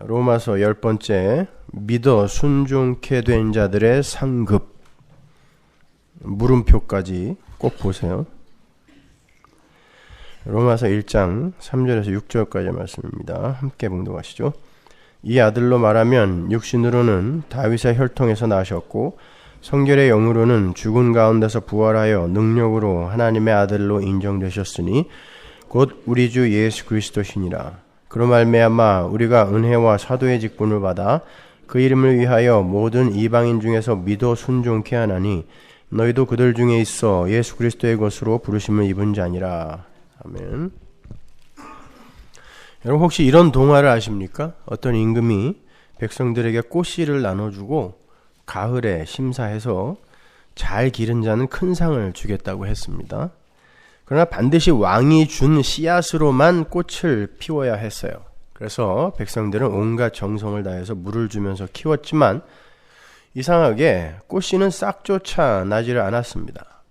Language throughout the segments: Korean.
로마서 10번째, 믿어 순종케 된 자들의 상급, 물음표까지 꼭 보세요. 로마서 1장 3절에서 6절까지 말씀입니다. 함께 봉독하시죠. 이 아들로 말하면 육신으로는 다윗의 혈통에서 나셨고 성결의 영으로는 죽은 가운데서 부활하여 능력으로 하나님의 아들로 인정되셨으니 곧 우리 주 예수 그리스도시니라. 그로 말미암아 우리가 은혜와 사도의 직분을 받아 그 이름을 위하여 모든 이방인 중에서 믿어 순종케 하나니 너희도 그들 중에 있어 예수 그리스도의 것으로 부르심을 입은 자니라. 아멘. 여러분 혹시 이런 동화를 아십니까? 어떤 임금이 백성들에게 꽃씨를 나눠주고 가을에 심사해서 잘 기른 자는 큰 상을 주겠다고 했습니다. 그러나 반드시 왕이 준 씨앗으로만 꽃을 피워야 했어요. 그래서 백성들은 온갖 정성을 다해서 물을 주면서 키웠지만 이상하게 꽃씨는 싹조차 나지를 않았습니다.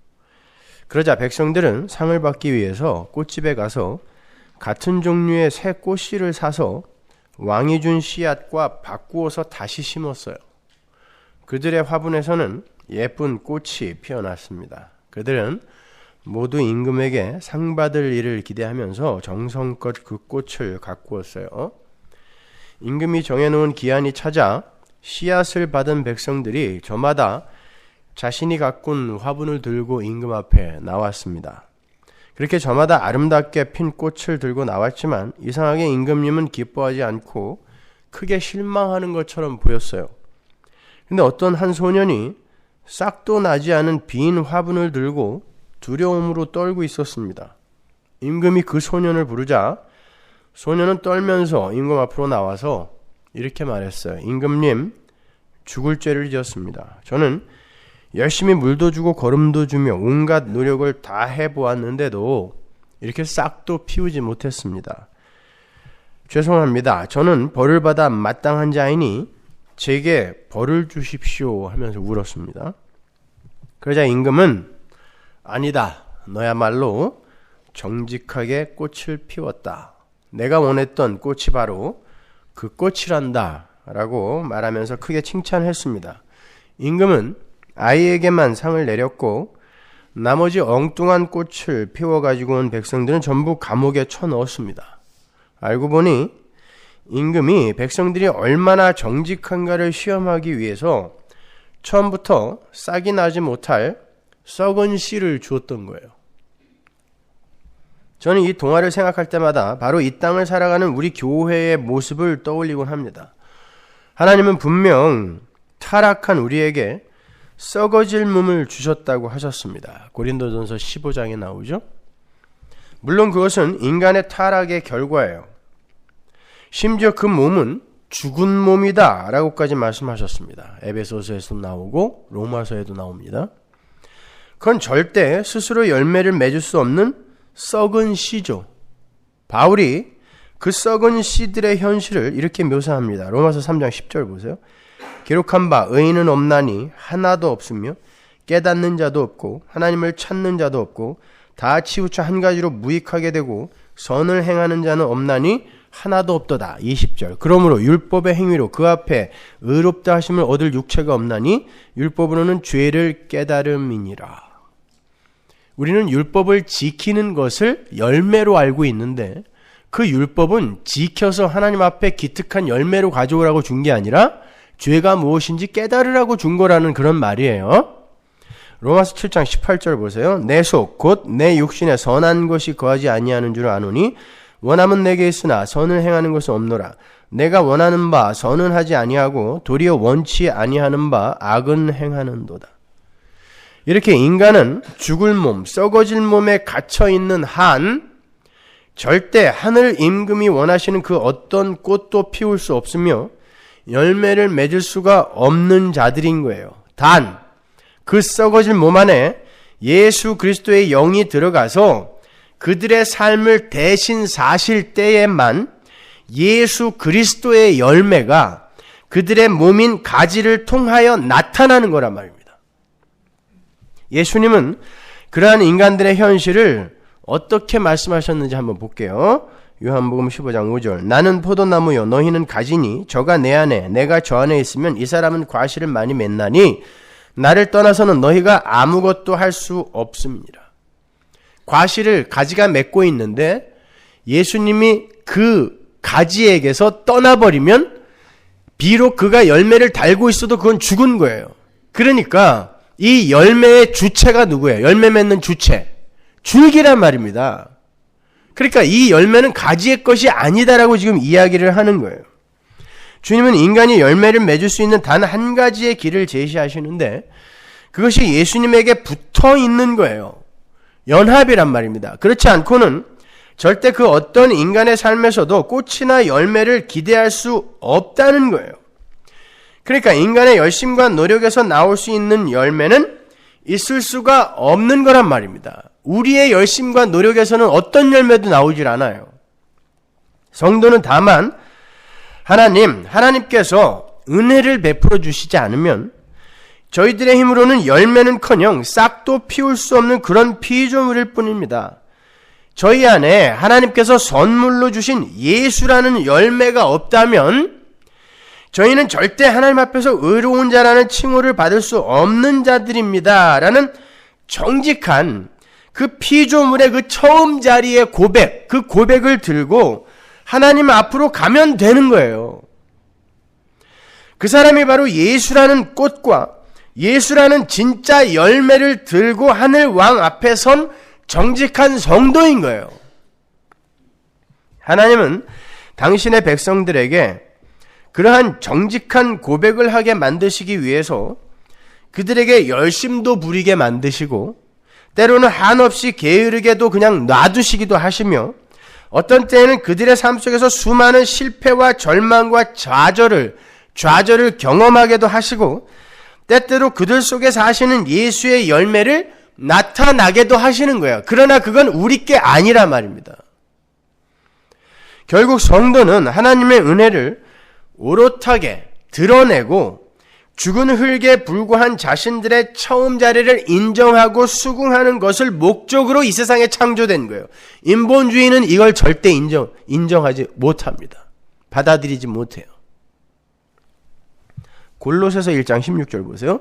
그러자 백성들은 상을 받기 위해서 꽃집에 가서 같은 종류의 새 꽃씨를 사서 왕이 준 씨앗과 바꾸어서 다시 심었어요. 그들의 화분에서는 예쁜 꽃이 피어났습니다. 그들은 모두 임금에게 상 받을 일을 기대하면서 정성껏 그 꽃을 가꾸었어요. 임금이 정해놓은 기한이 차자 씨앗을 받은 백성들이 저마다 자신이 가꾼 화분을 들고 임금 앞에 나왔습니다. 그렇게 저마다 아름답게 핀 꽃을 들고 나왔지만 이상하게 임금님은 기뻐하지 않고 크게 실망하는 것처럼 보였어요. 근데 어떤 한 소년이 싹도 나지 않은 빈 화분을 들고 두려움으로 떨고 있었습니다. 임금이 그 소년을 부르자 소년은 떨면서 임금 앞으로 나와서 이렇게 말했어요. 임금님, 죽을 죄를 지었습니다. 저는 열심히 물도 주고 거름도 주며 온갖 노력을 다 해보았는데도 이렇게 싹도 피우지 못했습니다. 죄송합니다. 저는 벌을 받아 마땅한 자이니 제게 벌을 주십시오 하면서 울었습니다. 그러자 임금은 아니다. 너야말로 정직하게 꽃을 피웠다. 내가 원했던 꽃이 바로 그 꽃이란다 라고 말하면서 크게 칭찬했습니다. 임금은 아이에게만 상을 내렸고 나머지 엉뚱한 꽃을 피워가지고 온 백성들은 전부 감옥에 쳐넣었습니다. 알고 보니 임금이 백성들이 얼마나 정직한가를 시험하기 위해서 처음부터 싹이 나지 못할 썩은 씨를 주었던 거예요. 저는 이 동화를 생각할 때마다 바로 이 땅을 살아가는 우리 교회의 모습을 떠올리곤 합니다. 하나님은 분명 타락한 우리에게 썩어질 몸을 주셨다고 하셨습니다. 고린도전서 15장에 나오죠. 물론 그것은 인간의 타락의 결과예요. 심지어 그 몸은 죽은 몸이다 라고까지 말씀하셨습니다. 에베소서에도 나오고 로마서에도 나옵니다. 그건 절대 스스로 열매를 맺을 수 없는 썩은 씨죠. 바울이 그 썩은 씨들의 현실을 이렇게 묘사합니다. 로마서 3장 10절 보세요. 기록한 바 의인은 없나니 하나도 없으며 깨닫는 자도 없고 하나님을 찾는 자도 없고 다 치우쳐 한 가지로 무익하게 되고 선을 행하는 자는 없나니 하나도 없도다. 20절. 그러므로 율법의 행위로 그 앞에 의롭다 하심을 얻을 육체가 없나니 율법으로는 죄를 깨달음이니라. 우리는 율법을 지키는 것을 열매로 알고 있는데 그 율법은 지켜서 하나님 앞에 기특한 열매로 가져오라고 준 게 아니라 죄가 무엇인지 깨달으라고 준 거라는 그런 말이에요. 로마서 7장 18절 보세요. 내 속 곧 내 육신에 선한 것이 거하지 아니하는 줄 아노니 원함은 내게 있으나 선을 행하는 것은 없노라. 내가 원하는 바 선은 하지 아니하고 도리어 원치 아니하는 바 악은 행하는도다. 이렇게 인간은 죽을 몸, 썩어질 몸에 갇혀 있는 한 절대 하늘 임금이 원하시는 그 어떤 꽃도 피울 수 없으며 열매를 맺을 수가 없는 자들인 거예요. 단 그 썩어질 몸 안에 예수 그리스도의 영이 들어가서 그들의 삶을 대신 사실 때에만 예수 그리스도의 열매가 그들의 몸인 가지를 통하여 나타나는 거란 말입니다. 예수님은 그러한 인간들의 현실을 어떻게 말씀하셨는지 한번 볼게요. 요한복음 15장 5절. 나는 포도나무요 너희는 가지니 저가 내 안에 내가 저 안에 있으면 이 사람은 과실을 많이 맺나니 나를 떠나서는 너희가 아무것도 할 수 없습니다. 과실을 가지가 맺고 있는데 예수님이 그 가지에게서 떠나버리면 비록 그가 열매를 달고 있어도 그건 죽은 거예요. 그러니까 이 열매의 주체가 누구예요? 열매 맺는 주체. 줄기란 말입니다. 그러니까 이 열매는 가지의 것이 아니다라고 지금 이야기를 하는 거예요. 주님은 인간이 열매를 맺을 수 있는 단 한 가지의 길을 제시하시는데 그것이 예수님에게 붙어 있는 거예요. 연합이란 말입니다. 그렇지 않고는 절대 그 어떤 인간의 삶에서도 꽃이나 열매를 기대할 수 없다는 거예요. 그러니까 인간의 열심과 노력에서 나올 수 있는 열매는 있을 수가 없는 거란 말입니다. 우리의 열심과 노력에서는 어떤 열매도 나오질 않아요. 성도는 다만 하나님께서 은혜를 베풀어 주시지 않으면 저희들의 힘으로는 열매는커녕 싹도 피울 수 없는 그런 피조물일 뿐입니다. 저희 안에 하나님께서 선물로 주신 예수라는 열매가 없다면 저희는 절대 하나님 앞에서 의로운 자라는 칭호를 받을 수 없는 자들입니다. 라는 정직한 그 피조물의 그 처음 자리의 고백, 그 고백을 들고 하나님 앞으로 가면 되는 거예요. 그 사람이 바로 예수라는 꽃과 예수라는 진짜 열매를 들고 하늘 왕 앞에 선 정직한 성도인 거예요. 하나님은 당신의 백성들에게 그러한 정직한 고백을 하게 만드시기 위해서 그들에게 열심도 부리게 만드시고 때로는 한없이 게으르게도 그냥 놔두시기도 하시며 어떤 때에는 그들의 삶 속에서 수많은 실패와 절망과 좌절을 경험하게도 하시고 때때로 그들 속에 사시는 예수의 열매를 나타나게도 하시는 거예요. 그러나 그건 우리 게 아니란 말입니다. 결국 성도는 하나님의 은혜를 오롯하게 드러내고 죽은 흙에 불과한 자신들의 처음 자리를 인정하고 수긍하는 것을 목적으로 이 세상에 창조된 거예요. 인본주의는 이걸 절대 인정하지 못합니다. 받아들이지 못해요. 골로새서 1장 16절 보세요.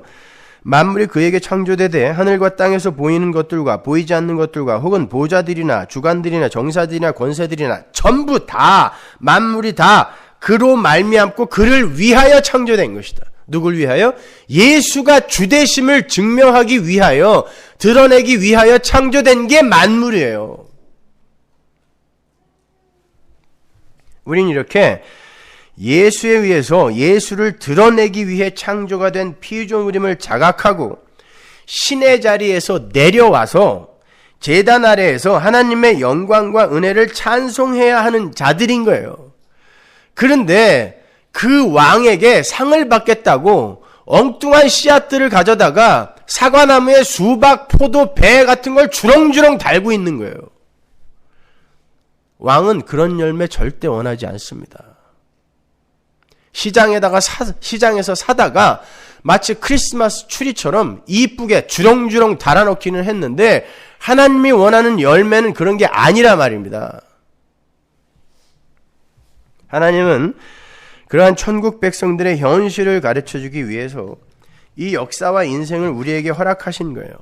만물이 그에게 창조되되 하늘과 땅에서 보이는 것들과 보이지 않는 것들과 혹은 보좌들이나 주관들이나 정사들이나 권세들이나 전부 다 만물이 다 그로 말미암고 그를 위하여 창조된 것이다. 누굴 위하여? 예수가 주되심을 증명하기 위하여 드러내기 위하여 창조된 게 만물이에요. 우린 이렇게 예수에 의해서 예수를 드러내기 위해 창조가 된 피조물임을 자각하고 신의 자리에서 내려와서 제단 아래에서 하나님의 영광과 은혜를 찬송해야 하는 자들인 거예요. 그런데 그 왕에게 상을 받겠다고 엉뚱한 씨앗들을 가져다가 사과나무에 수박, 포도, 배 같은 걸 주렁주렁 달고 있는 거예요. 왕은 그런 열매 절대 원하지 않습니다. 시장에서 사다가 마치 크리스마스 추리처럼 이쁘게 주렁주렁 달아놓기는 했는데 하나님이 원하는 열매는 그런 게 아니라 말입니다. 하나님은 그러한 천국 백성들의 현실을 가르쳐주기 위해서 이 역사와 인생을 우리에게 허락하신 거예요.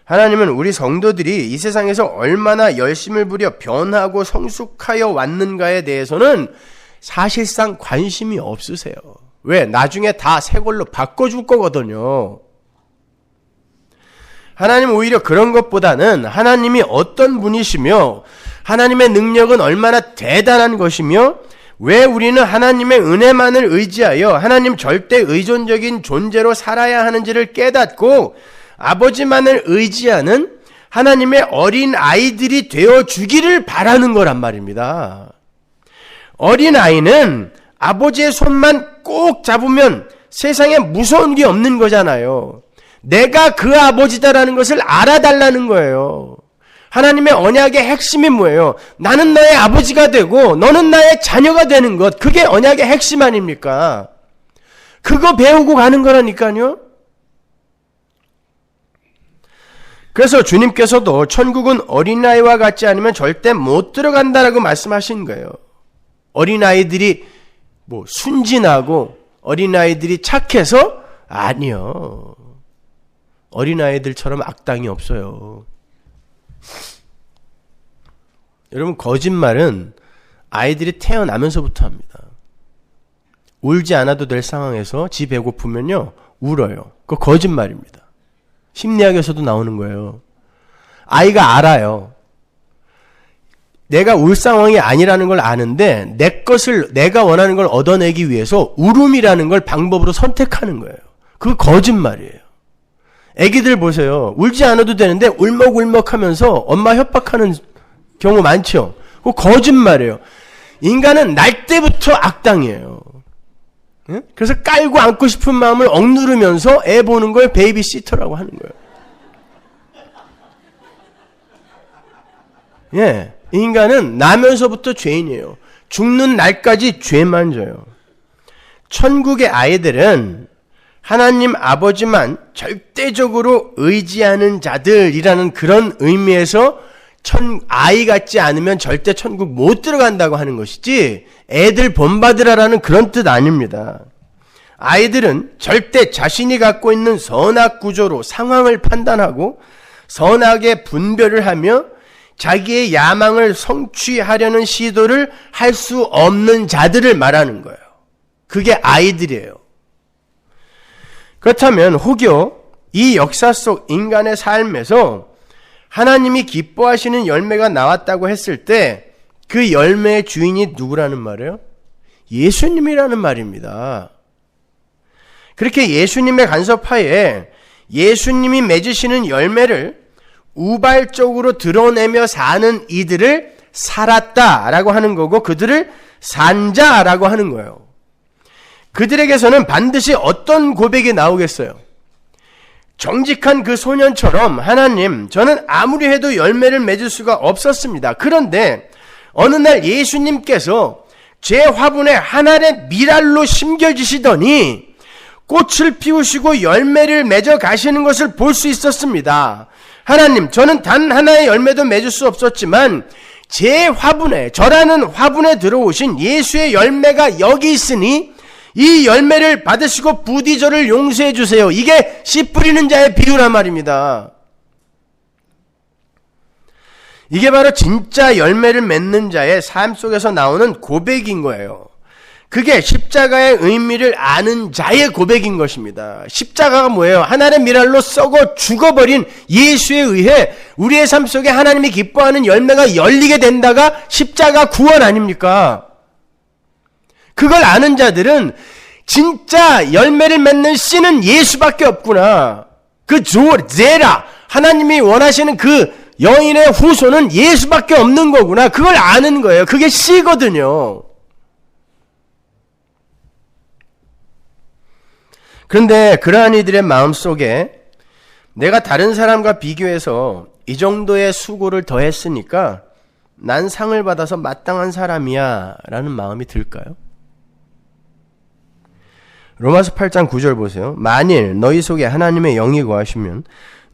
하나님은 우리 성도들이 이 세상에서 얼마나 열심을 부려 변하고 성숙하여 왔는가에 대해서는 사실상 관심이 없으세요. 왜? 나중에 다 새 걸로 바꿔줄 거거든요. 하나님은 오히려 그런 것보다는 하나님이 어떤 분이시며 하나님의 능력은 얼마나 대단한 것이며 왜 우리는 하나님의 은혜만을 의지하여 하나님 절대 의존적인 존재로 살아야 하는지를 깨닫고 아버지만을 의지하는 하나님의 어린 아이들이 되어주기를 바라는 거란 말입니다. 어린 아이는 아버지의 손만 꼭 잡으면 세상에 무서운 게 없는 거잖아요. 내가 그 아버지다라는 것을 알아달라는 거예요. 하나님의 언약의 핵심이 뭐예요? 나는 너의 아버지가 되고 너는 나의 자녀가 되는 것. 그게 언약의 핵심 아닙니까? 그거 배우고 가는 거라니까요. 그래서 주님께서도 천국은 어린아이와 같지 않으면 절대 못 들어간다라고 말씀하신 거예요. 어린아이들이 순진하고 어린아이들이 착해서? 아니요. 어린아이들처럼 악당이 없어요. 여러분, 거짓말은 아이들이 태어나면서부터 합니다. 울지 않아도 될 상황에서 지 배고프면요 울어요. 그거 거짓말입니다. 심리학에서도 나오는 거예요. 아이가 알아요. 내가 울 상황이 아니라는 걸 아는데 내가 원하는 걸 얻어내기 위해서 울음이라는 걸 방법으로 선택하는 거예요. 그거 거짓말이에요. 애기들 보세요. 울지 않아도 되는데 울먹울먹하면서 엄마 협박하는 경우 많죠. 그거 거짓말이에요. 인간은 날 때부터 악당이에요. 그래서 깔고 안고 싶은 마음을 억누르면서 애 보는 걸 베이비시터라고 하는 거예요. 예, 인간은 나면서부터 죄인이에요. 죽는 날까지 죄만 져요. 천국의 아이들은 하나님 아버지만 절대적으로 의지하는 자들이라는 그런 의미에서 아이 같지 않으면 절대 천국 못 들어간다고 하는 것이지 애들 본받으라라는 그런 뜻 아닙니다. 아이들은 절대 자신이 갖고 있는 선악 구조로 상황을 판단하고 선악의 분별을 하며 자기의 야망을 성취하려는 시도를 할 수 없는 자들을 말하는 거예요. 그게 아이들이에요. 그렇다면 혹여 이 역사 속 인간의 삶에서 하나님이 기뻐하시는 열매가 나왔다고 했을 때 그 열매의 주인이 누구라는 말이에요? 예수님이라는 말입니다. 그렇게 예수님의 간섭하에 예수님이 맺으시는 열매를 우발적으로 드러내며 사는 이들을 살았다라고 하는 거고 그들을 산자라고 하는 거예요. 그들에게서는 반드시 어떤 고백이 나오겠어요? 정직한 그 소년처럼 하나님, 저는 아무리 해도 열매를 맺을 수가 없었습니다. 그런데 어느 날 예수님께서 제 화분에 하나의 미랄로 심겨지시더니 꽃을 피우시고 열매를 맺어 가시는 것을 볼 수 있었습니다. 하나님, 저는 단 하나의 열매도 맺을 수 없었지만 제 화분에, 저라는 화분에 들어오신 예수의 열매가 여기 있으니 이 열매를 받으시고 부디 저를 용서해 주세요. 이게 씨 뿌리는 자의 비유란 말입니다. 이게 바로 진짜 열매를 맺는 자의 삶 속에서 나오는 고백인 거예요. 그게 십자가의 의미를 아는 자의 고백인 것입니다. 십자가가 뭐예요? 하나의 미랄로 썩어 죽어버린 예수에 의해 우리의 삶 속에 하나님이 기뻐하는 열매가 열리게 된다가 십자가 구원 아닙니까? 그걸 아는 자들은 진짜 열매를 맺는 씨는 예수밖에 없구나. 그 제라, 하나님이 원하시는 그 여인의 후손은 예수밖에 없는 거구나. 그걸 아는 거예요. 그게 씨거든요. 그런데 그러한 이들의 마음속에 내가 다른 사람과 비교해서 이 정도의 수고를 더했으니까 난 상을 받아서 마땅한 사람이야 라는 마음이 들까요? 로마서 8장 9절 보세요. 만일 너희 속에 하나님의 영이 거하시면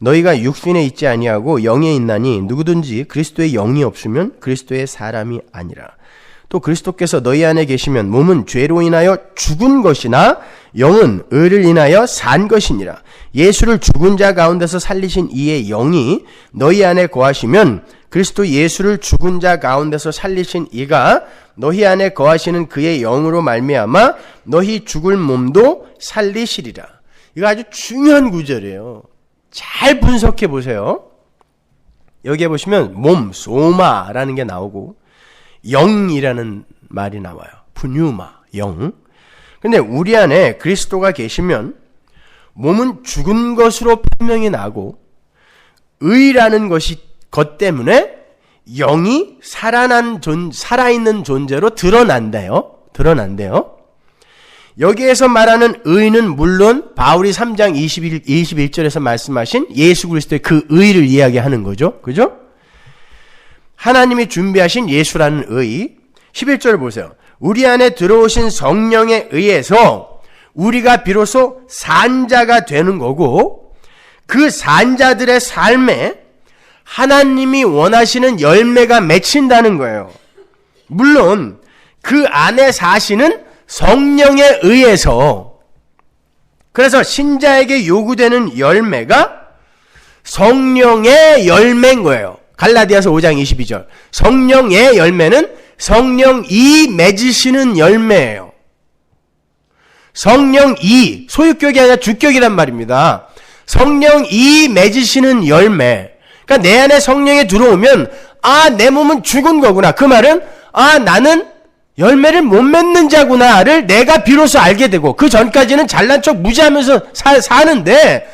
너희가 육신에 있지 아니하고 영에 있나니 누구든지 그리스도의 영이 없으면 그리스도의 사람이 아니라. 또 그리스도께서 너희 안에 계시면 몸은 죄로 인하여 죽은 것이나 영은 의를 인하여 산 것이니라. 예수를 죽은 자 가운데서 살리신 이의 영이 너희 안에 거하시면 그리스도 예수를 죽은 자 가운데서 살리신 이가 너희 안에 거하시는 그의 영으로 말미암아 너희 죽을 몸도 살리시리라. 이거 아주 중요한 구절이에요. 잘 분석해 보세요. 여기에 보시면 몸, 소마라는 게 나오고 영이라는 말이 나와요. 푸뉴마, 영. 근데 우리 안에 그리스도가 계시면 몸은 죽은 것으로 판명이 나고 의라는 것 때문에 영이 살아있는 존재로 드러난대요. 여기에서 말하는 의는 물론 바울이 3장 21절에서 말씀하신 예수 그리스도의 그 의를 이야기하는 거죠. 그죠? 하나님이 준비하신 예수라는 의. 11절 보세요. 우리 안에 들어오신 성령에 의해서 우리가 비로소 산자가 되는 거고 그 산자들의 삶에 하나님이 원하시는 열매가 맺힌다는 거예요. 물론 그 안에 사시는 성령에 의해서, 그래서 신자에게 요구되는 열매가 성령의 열매인 거예요. 갈라디아서 5장 22절. 성령의 열매는 성령이 맺으시는 열매예요. 성령이, 소유격이 아니라 주격이란 말입니다. 성령이 맺으시는 열매. 그러니까 내 안에 성령이 들어오면 내 몸은 죽은 거구나. 그 말은 나는 열매를 못 맺는 자구나를 내가 비로소 알게 되고, 그 전까지는 잘난 척 무지하면서 사는데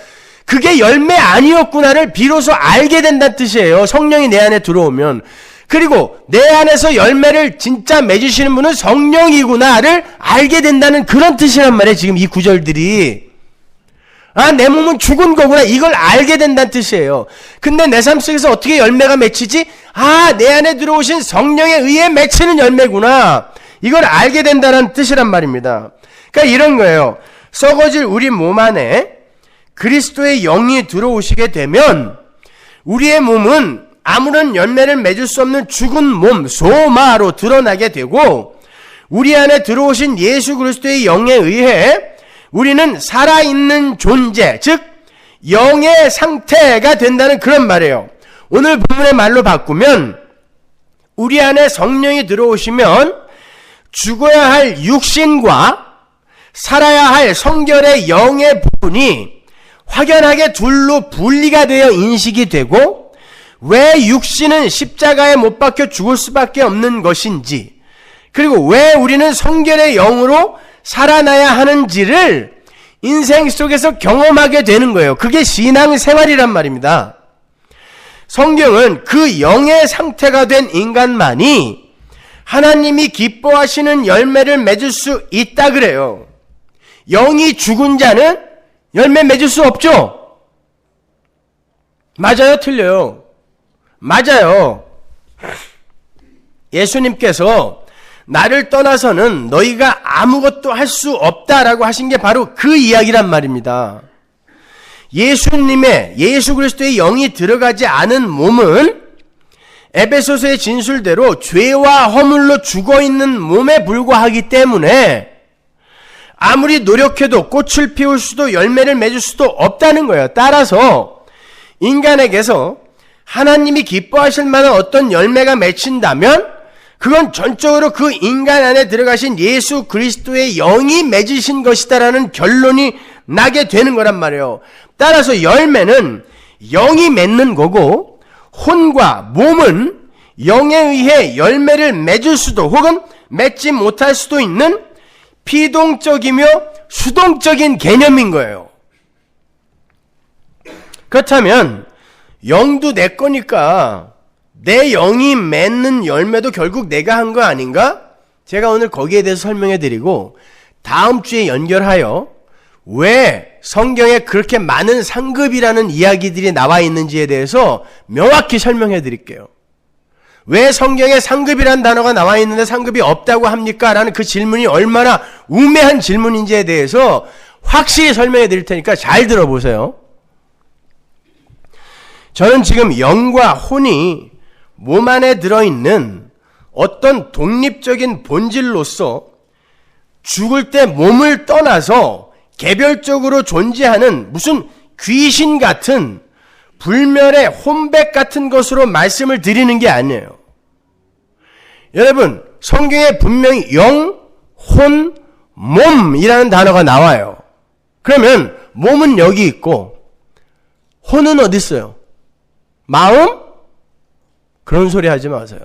그게 열매 아니었구나를 비로소 알게 된다는 뜻이에요. 성령이 내 안에 들어오면. 그리고 내 안에서 열매를 진짜 맺으시는 분은 성령이구나를 알게 된다는 그런 뜻이란 말이에요. 지금 이 구절들이. 내 몸은 죽은 거구나, 이걸 알게 된다는 뜻이에요. 근데 내 삶 속에서 어떻게 열매가 맺히지? 내 안에 들어오신 성령에 의해 맺히는 열매구나, 이걸 알게 된다는 뜻이란 말입니다. 그러니까 이런 거예요. 썩어질 우리 몸 안에 그리스도의 영이 들어오시게 되면 우리의 몸은 아무런 열매를 맺을 수 없는 죽은 몸, 소마로 드러나게 되고, 우리 안에 들어오신 예수 그리스도의 영에 의해 우리는 살아있는 존재, 즉 영의 상태가 된다는 그런 말이에요. 오늘 본문의 말로 바꾸면 우리 안에 성령이 들어오시면 죽어야 할 육신과 살아야 할 성결의 영의 부분이 확연하게 둘로 분리가 되어 인식이 되고, 왜 육신은 십자가에 못 박혀 죽을 수밖에 없는 것인지, 그리고 왜 우리는 성결의 영으로 살아나야 하는지를 인생 속에서 경험하게 되는 거예요. 그게 신앙생활이란 말입니다. 성경은 그 영의 상태가 된 인간만이 하나님이 기뻐하시는 열매를 맺을 수 있다 그래요. 영이 죽은 자는 열매 맺을 수 없죠? 맞아요? 틀려요? 맞아요. 예수님께서 나를 떠나서는 너희가 아무것도 할 수 없다라고 하신 게 바로 그 이야기란 말입니다. 예수 그리스도의 영이 들어가지 않은 몸은 에베소서의 진술대로 죄와 허물로 죽어있는 몸에 불과하기 때문에 아무리 노력해도 꽃을 피울 수도 열매를 맺을 수도 없다는 거예요. 따라서 인간에게서 하나님이 기뻐하실 만한 어떤 열매가 맺힌다면 그건 전적으로 그 인간 안에 들어가신 예수 그리스도의 영이 맺으신 것이다라는 결론이 나게 되는 거란 말이에요. 따라서 열매는 영이 맺는 거고, 혼과 몸은 영에 의해 열매를 맺을 수도 혹은 맺지 못할 수도 있는 피동적이며 수동적인 개념인 거예요. 그렇다면 영도 내 거니까 내 영이 맺는 열매도 결국 내가 한 거 아닌가? 제가 오늘 거기에 대해서 설명해 드리고, 다음 주에 연결하여 왜 성경에 그렇게 많은 상급이라는 이야기들이 나와 있는지에 대해서 명확히 설명해 드릴게요. 왜 성경에 상급이라는 단어가 나와 있는데 상급이 없다고 합니까? 라는 그 질문이 얼마나 우매한 질문인지에 대해서 확실히 설명해 드릴 테니까 잘 들어보세요. 저는 지금 영과 혼이 몸 안에 들어있는 어떤 독립적인 본질로서 죽을 때 몸을 떠나서 개별적으로 존재하는 무슨 귀신 같은 불멸의 혼백 같은 것으로 말씀을 드리는 게 아니에요. 여러분, 성경에 분명히 영, 혼, 몸이라는 단어가 나와요. 그러면 몸은 여기 있고 혼은 어디 있어요? 마음? 그런 소리 하지 마세요.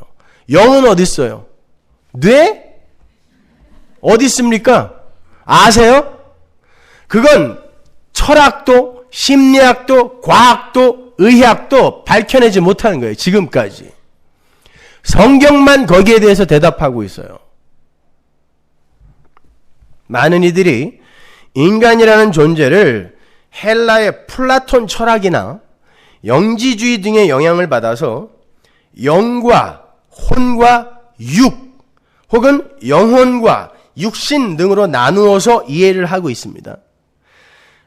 영은 어디 있어요? 뇌? 어디 있습니까? 아세요? 그건 철학도, 심리학도, 과학도, 의학도 밝혀내지 못하는 거예요. 지금까지. 성경만 거기에 대해서 대답하고 있어요. 많은 이들이 인간이라는 존재를 헬라의 플라톤 철학이나 영지주의 등의 영향을 받아서 영과 혼과 육 혹은 영혼과 육신 등으로 나누어서 이해를 하고 있습니다.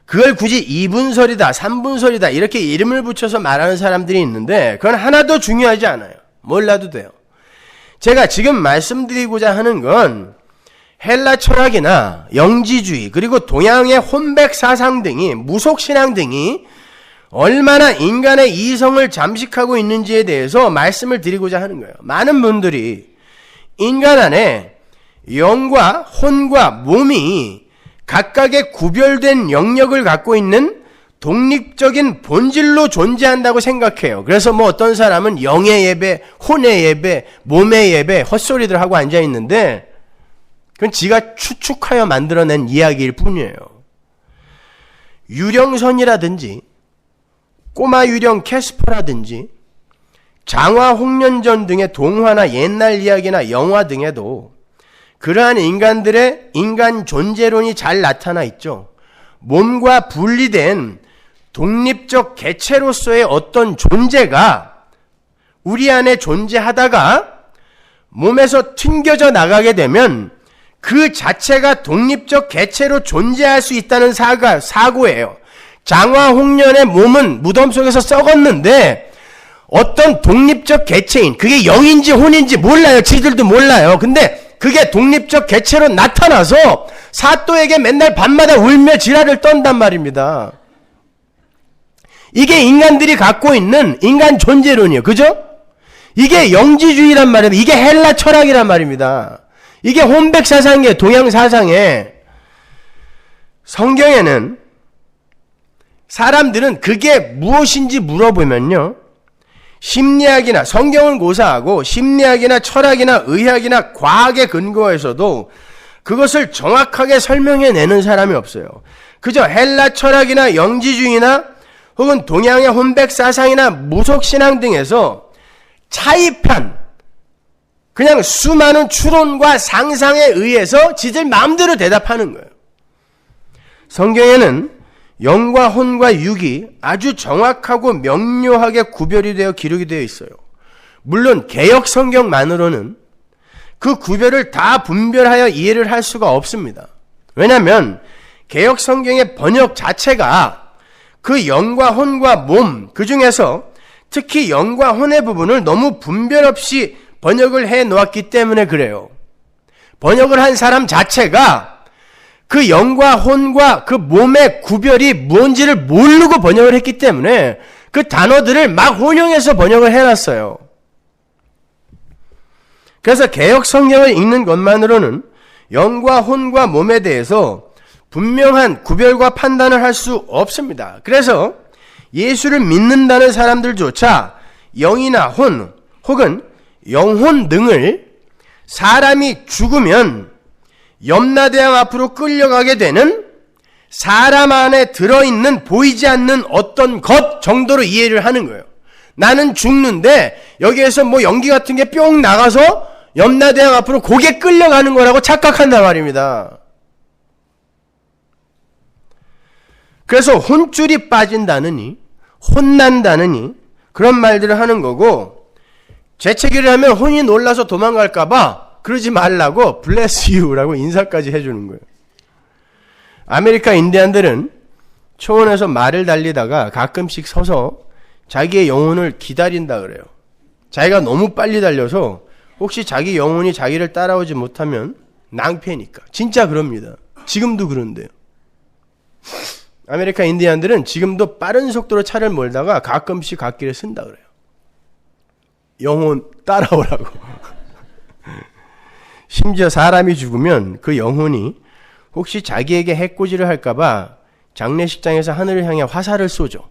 그걸 굳이 이분설이다, 삼분설이다 이렇게 이름을 붙여서 말하는 사람들이 있는데 그건 하나도 중요하지 않아요. 몰라도 돼요. 제가 지금 말씀드리고자 하는 건 헬라 철학이나 영지주의 그리고 동양의 혼백 사상 등이 무속신앙 등이 얼마나 인간의 이성을 잠식하고 있는지에 대해서 말씀을 드리고자 하는 거예요. 많은 분들이 인간 안에 영과 혼과 몸이 각각의 구별된 영역을 갖고 있는 독립적인 본질로 존재한다고 생각해요. 그래서 뭐 어떤 사람은 영의 예배, 혼의 예배, 몸의 예배 헛소리들 하고 앉아 있는데 그건 지가 추측하여 만들어낸 이야기일 뿐이에요. 유령선이라든지 꼬마 유령 캐스퍼라든지 장화 홍련전 등의 동화나 옛날 이야기나 영화 등에도 그러한 인간들의 인간 존재론이 잘 나타나 있죠. 몸과 분리된 독립적 개체로서의 어떤 존재가 우리 안에 존재하다가 몸에서 튕겨져 나가게 되면 그 자체가 독립적 개체로 존재할 수 있다는 사고예요. 장화 홍련의 몸은 무덤 속에서 썩었는데 어떤 독립적 개체인, 그게 영인지 혼인지 몰라요. 지들도 몰라요. 근데 그게 독립적 개체로 나타나서 사또에게 맨날 밤마다 울며 지랄을 떤단 말입니다. 이게 인간들이 갖고 있는 인간 존재론이에요. 그죠? 이게 영지주의란 말입니다. 이게 헬라 철학이란 말입니다. 이게 혼백 사상이에요. 동양 사상에. 성경에는 사람들은 그게 무엇인지 물어보면요, 심리학이나 성경을 고사하고 심리학이나 철학이나 의학이나 과학에 근거해서도 그것을 정확하게 설명해내는 사람이 없어요. 그저 헬라 철학이나 영지주의나 혹은 동양의 혼백 사상이나 무속신앙 등에서 차입한 그냥 수많은 추론과 상상에 의해서 지들 마음대로 대답하는 거예요. 성경에는 영과 혼과 육이 아주 정확하고 명료하게 구별이 되어 기록이 되어 있어요. 물론 개역 성경만으로는 그 구별을 다 분별하여 이해를 할 수가 없습니다. 왜냐하면 개역 성경의 번역 자체가 그 영과 혼과 몸, 그 중에서 특히 영과 혼의 부분을 너무 분별 없이 번역을 해 놓았기 때문에 그래요. 번역을 한 사람 자체가 그 영과 혼과 그 몸의 구별이 뭔지를 모르고 번역을 했기 때문에 그 단어들을 막 혼용해서 번역을 해놨어요. 그래서 개역 성경을 읽는 것만으로는 영과 혼과 몸에 대해서 분명한 구별과 판단을 할 수 없습니다. 그래서 예수를 믿는다는 사람들조차 영이나 혼 혹은 영혼 등을 사람이 죽으면 염라대왕 앞으로 끌려가게 되는 사람 안에 들어있는 보이지 않는 어떤 것 정도로 이해를 하는 거예요. 나는 죽는데 여기에서 뭐 연기 같은 게 뿅 나가서 염라대왕 앞으로 고개 끌려가는 거라고 착각한단 말입니다. 그래서 혼줄이 빠진다느니 혼난다느니 그런 말들을 하는 거고, 재채기를 하면 혼이 놀라서 도망갈까봐 그러지 말라고 bless you라고 인사까지 해주는 거예요. 아메리카 인디안들은 초원에서 말을 달리다가 가끔씩 서서 자기의 영혼을 기다린다 그래요. 자기가 너무 빨리 달려서 혹시 자기 영혼이 자기를 따라오지 못하면 낭패니까. 진짜 그럽니다. 지금도 그런데요. 아메리카 인디안들은 지금도 빠른 속도로 차를 몰다가 가끔씩 갓길에 쓴다 그래요. 영혼 따라오라고. 심지어 사람이 죽으면 그 영혼이 혹시 자기에게 해코지를 할까봐 장례식장에서 하늘을 향해 화살을 쏘죠.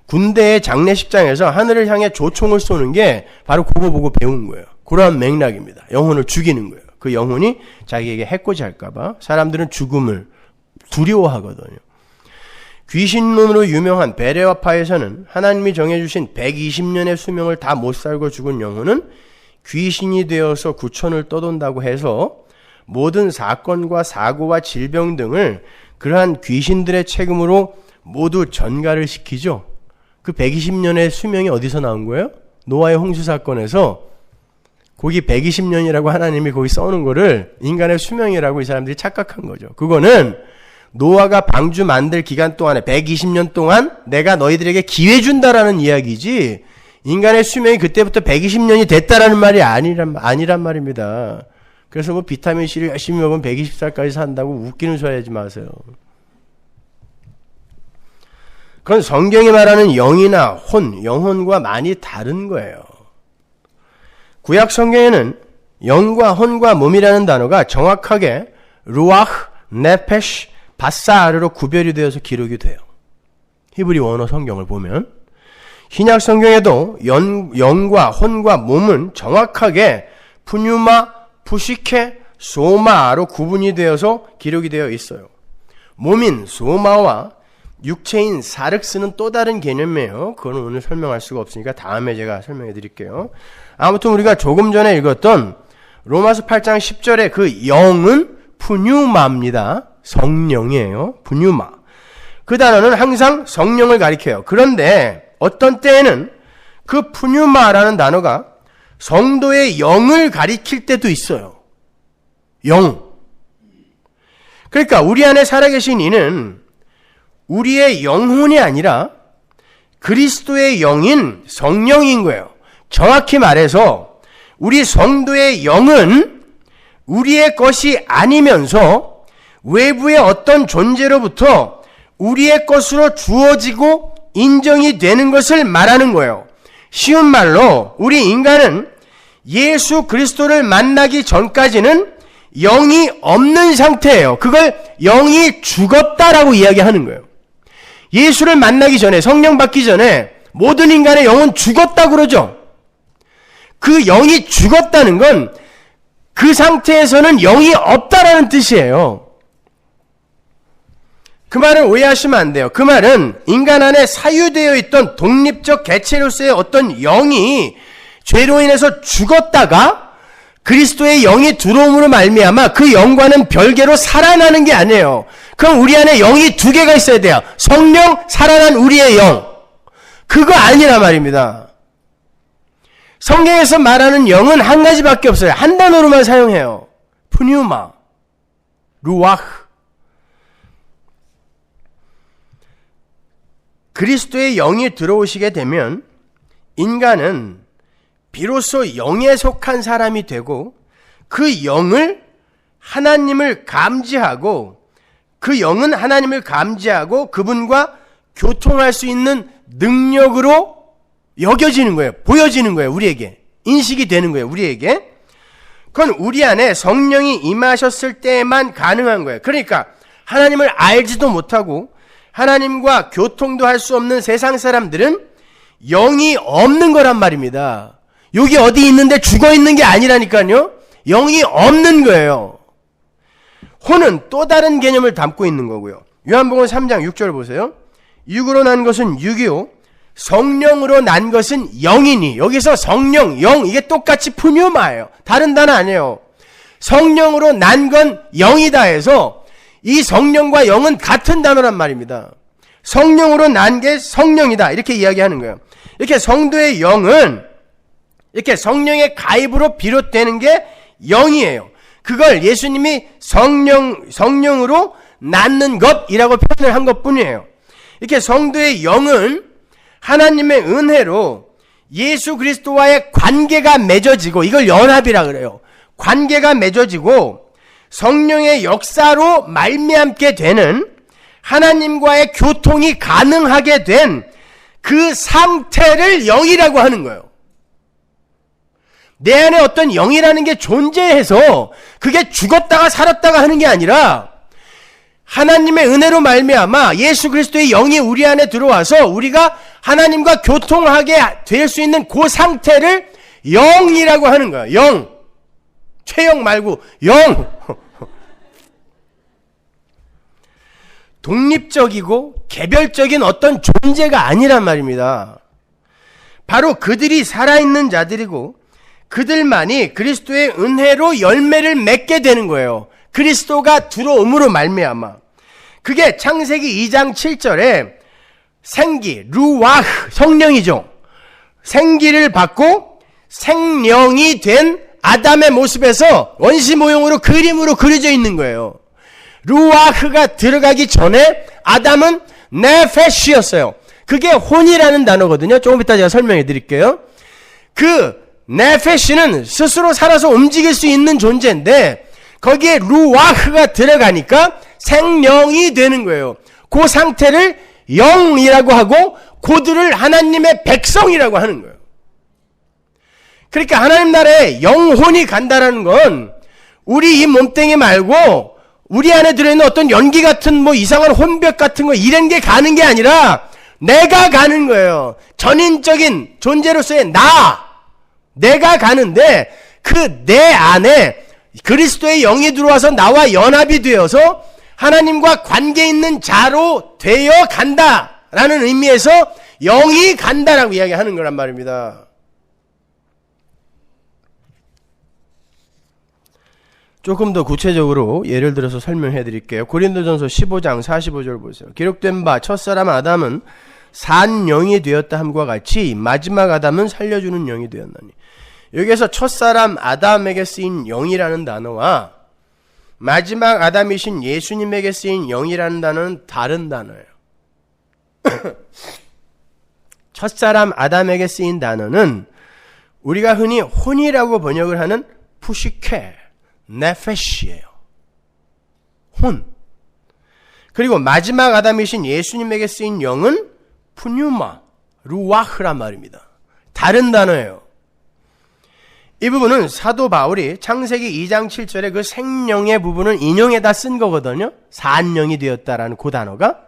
군대의 장례식장에서 하늘을 향해 조총을 쏘는 게 바로 그거 보고 배운 거예요. 그러한 맥락입니다. 영혼을 죽이는 거예요. 그 영혼이 자기에게 해코지 할까봐 사람들은 죽음을 두려워하거든요. 귀신론으로 유명한 베레와파에서는 하나님이 정해주신 120년의 수명을 다 못 살고 죽은 영혼은 귀신이 되어서 구천을 떠돈다고 해서 모든 사건과 사고와 질병 등을 그러한 귀신들의 책임으로 모두 전가를 시키죠. 그 120년의 수명이 어디서 나온 거예요? 노아의 홍수 사건에서 거기 120년이라고 하나님이 거기 써놓은 거를 인간의 수명이라고 이 사람들이 착각한 거죠. 그거는 노아가 방주 만들 기간 동안에 120년 동안 내가 너희들에게 기회 준다라는 이야기지, 인간의 수명이 그때부터 120년이 됐다라는 말이 아니란 말입니다. 그래서 뭐 비타민C를 열심히 먹으면 120살까지 산다고 웃기는 소리 하지 마세요. 그건 성경이 말하는 영이나 영혼과 많이 다른 거예요. 구약 성경에는 영과 혼과 몸이라는 단어가 정확하게 루아흐, 네페시, 바사르로 구별이 되어서 기록이 돼요. 히브리 원어 성경을 보면 신약 성경에도 영과 혼과 몸은 정확하게 푸뉴마, 푸시케, 소마로 구분이 되어서 기록이 되어 있어요. 몸인 소마와 육체인 사륵스는 또 다른 개념이에요. 그건 오늘 설명할 수가 없으니까 다음에 제가 설명해 드릴게요. 아무튼 우리가 조금 전에 읽었던 로마서 8장 10절의 그 영은 푸뉴마입니다. 성령이에요. 푸뉴마. 그 단어는 항상 성령을 가리켜요. 그런데 어떤 때에는 그 푸뉴마라는 단어가 성도의 영을 가리킬 때도 있어요. 영. 그러니까 우리 안에 살아계신 이는 우리의 영혼이 아니라 그리스도의 영인 성령인 거예요. 정확히 말해서 우리 성도의 영은 우리의 것이 아니면서 외부의 어떤 존재로부터 우리의 것으로 주어지고 인정이 되는 것을 말하는 거예요. 쉬운 말로 우리 인간은 예수 그리스도를 만나기 전까지는 영이 없는 상태예요. 그걸 영이 죽었다라고 이야기하는 거예요. 예수를 만나기 전에, 성령 받기 전에 모든 인간의 영은 죽었다고 그러죠. 그 영이 죽었다는 건 그 상태에서는 영이 없다라는 뜻이에요. 그 말을 오해하시면 안 돼요. 그 말은 인간 안에 사유되어 있던 독립적 개체로서의 어떤 영이 죄로 인해서 죽었다가 그리스도의 영이 들어옴으로 말미암아 그 영과는 별개로 살아나는 게 아니에요. 그럼 우리 안에 영이 두 개가 있어야 돼요. 성령, 살아난 우리의 영. 그거 아니란 말입니다. 성경에서 말하는 영은 한 가지밖에 없어요. 한 단어로만 사용해요. 푸뉴마, 루아흐. 그리스도의 영이 들어오시게 되면 인간은 비로소 영에 속한 사람이 되고 그 영을 하나님을 감지하고 그 영은 하나님을 감지하고 그분과 교통할 수 있는 능력으로 여겨지는 거예요. 보여지는 거예요. 우리에게. 인식이 되는 거예요. 우리에게. 그건 우리 안에 성령이 임하셨을 때만 가능한 거예요. 그러니까 하나님을 알지도 못하고 하나님과 교통도 할 수 없는 세상 사람들은 영이 없는 거란 말입니다. 여기 어디 있는데 죽어 있는 게 아니라니까요. 영이 없는 거예요. 혼은 또 다른 개념을 담고 있는 거고요. 요한복음 3장 6절 보세요. 육으로 난 것은 육이요 성령으로 난 것은 영이니. 여기서 성령, 영 이게 똑같이 푸뉴마예요. 다른 단어 아니에요. 성령으로 난 건 영이다 해서 이 성령과 영은 같은 단어란 말입니다. 성령으로 난 게 성령이다 이렇게 이야기하는 거예요. 이렇게 성도의 영은 이렇게 성령의 가입으로 비롯되는 게 영이에요. 그걸 예수님이 성령으로 낳는 것이라고 표현을 한 것뿐이에요. 이렇게 성도의 영은 하나님의 은혜로 예수 그리스도와의 관계가 맺어지고 이걸 연합이라 그래요. 관계가 맺어지고 성령의 역사로 말미암게 되는 하나님과의 교통이 가능하게 된 그 상태를 영이라고 하는 거예요. 내 안에 어떤 영이라는 게 존재해서 그게 죽었다가 살았다가 하는 게 아니라 하나님의 은혜로 말미암아 예수 그리스도의 영이 우리 안에 들어와서 우리가 하나님과 교통하게 될 수 있는 그 상태를 영이라고 하는 거예요. 영. 최영 말고 영. 독립적이고 개별적인 어떤 존재가 아니란 말입니다. 바로 그들이 살아있는 자들이고 그들만이 그리스도의 은혜로 열매를 맺게 되는 거예요. 그리스도가 들어옴으로 말미암아. 그게 창세기 2장 7절에 생기, 루와흐, 성령이죠. 생기를 받고 생령이 된 아담의 모습에서 원시 모형으로 그림으로 그려져 있는 거예요. 루아흐가 들어가기 전에 아담은 네페시였어요. 그게 혼이라는 단어거든요. 조금 이따 제가 설명해 드릴게요. 그 네페시는 스스로 살아서 움직일 수 있는 존재인데 거기에 루아흐가 들어가니까 생명이 되는 거예요. 그 상태를 영이라고 하고 그들을 하나님의 백성이라고 하는 거예요. 그러니까 하나님 나라에 영혼이 간다라는 건 우리 이 몸뚱이 말고 우리 안에 들어있는 어떤 연기 같은 뭐 이상한 혼벽 같은 거 이런 게 가는 게 아니라 내가 가는 거예요. 전인적인 존재로서의 내가 가는데 그 내 안에 그리스도의 영이 들어와서 나와 연합이 되어서 하나님과 관계 있는 자로 되어 간다라는 의미에서 영이 간다라고 이야기하는 거란 말입니다. 조금 더 구체적으로 예를 들어서 설명해 드릴게요. 고린도전서 15장 45절 보세요. 기록된 바 첫사람 아담은 산 영이 되었다 함과 같이 마지막 아담은 살려주는 영이 되었나니. 여기에서 첫사람 아담에게 쓰인 영이라는 단어와 마지막 아담이신 예수님에게 쓰인 영이라는 단어는 다른 단어예요. 첫사람 아담에게 쓰인 단어는 우리가 흔히 혼이라고 번역을 하는 푸시케, 네페시예요. 혼. 그리고 마지막 아담이신 예수님에게 쓰인 영은 푸뉴마, 루아흐란 말입니다. 다른 단어예요. 이 부분은 사도 바울이 창세기 2장 7절에 그 생명의 부분을 인용해다 쓴 거거든요. 산영이 되었다라는 그 단어가.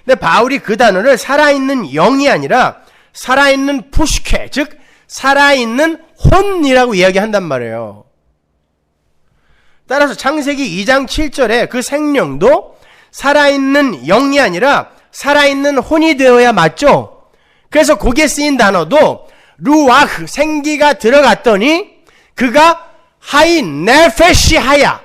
근데 바울이 그 단어를 살아있는 영이 아니라 살아있는 푸시케, 즉 살아있는 혼이라고 이야기한단 말이에요. 따라서 창세기 2장 7절에 그 생명도 살아있는 영이 아니라 살아있는 혼이 되어야 맞죠? 그래서 거기에 쓰인 단어도 루아흐, 생기가 들어갔더니 그가 하이 네페시 하야,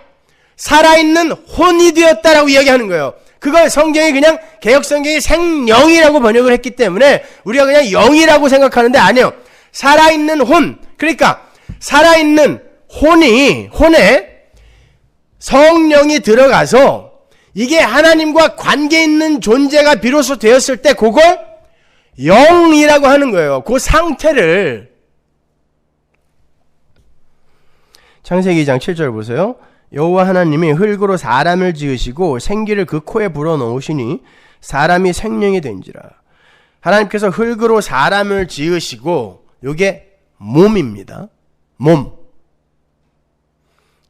살아있는 혼이 되었다라고 이야기하는 거예요. 그걸 성경이 그냥 개역성경이 생영이라고 번역을 했기 때문에 우리가 그냥 영이라고 생각하는데 아니요. 살아있는 혼, 그러니까 살아있는 혼에 성령이 들어가서 이게 하나님과 관계 있는 존재가 비로소 되었을 때 그걸 영이라고 하는 거예요. 그 상태를. 창세기 2장 7절 보세요. 여호와 하나님이 흙으로 사람을 지으시고 생기를 그 코에 불어넣으시니 사람이 생명이 된지라. 하나님께서 흙으로 사람을 지으시고 이게 몸입니다. 몸.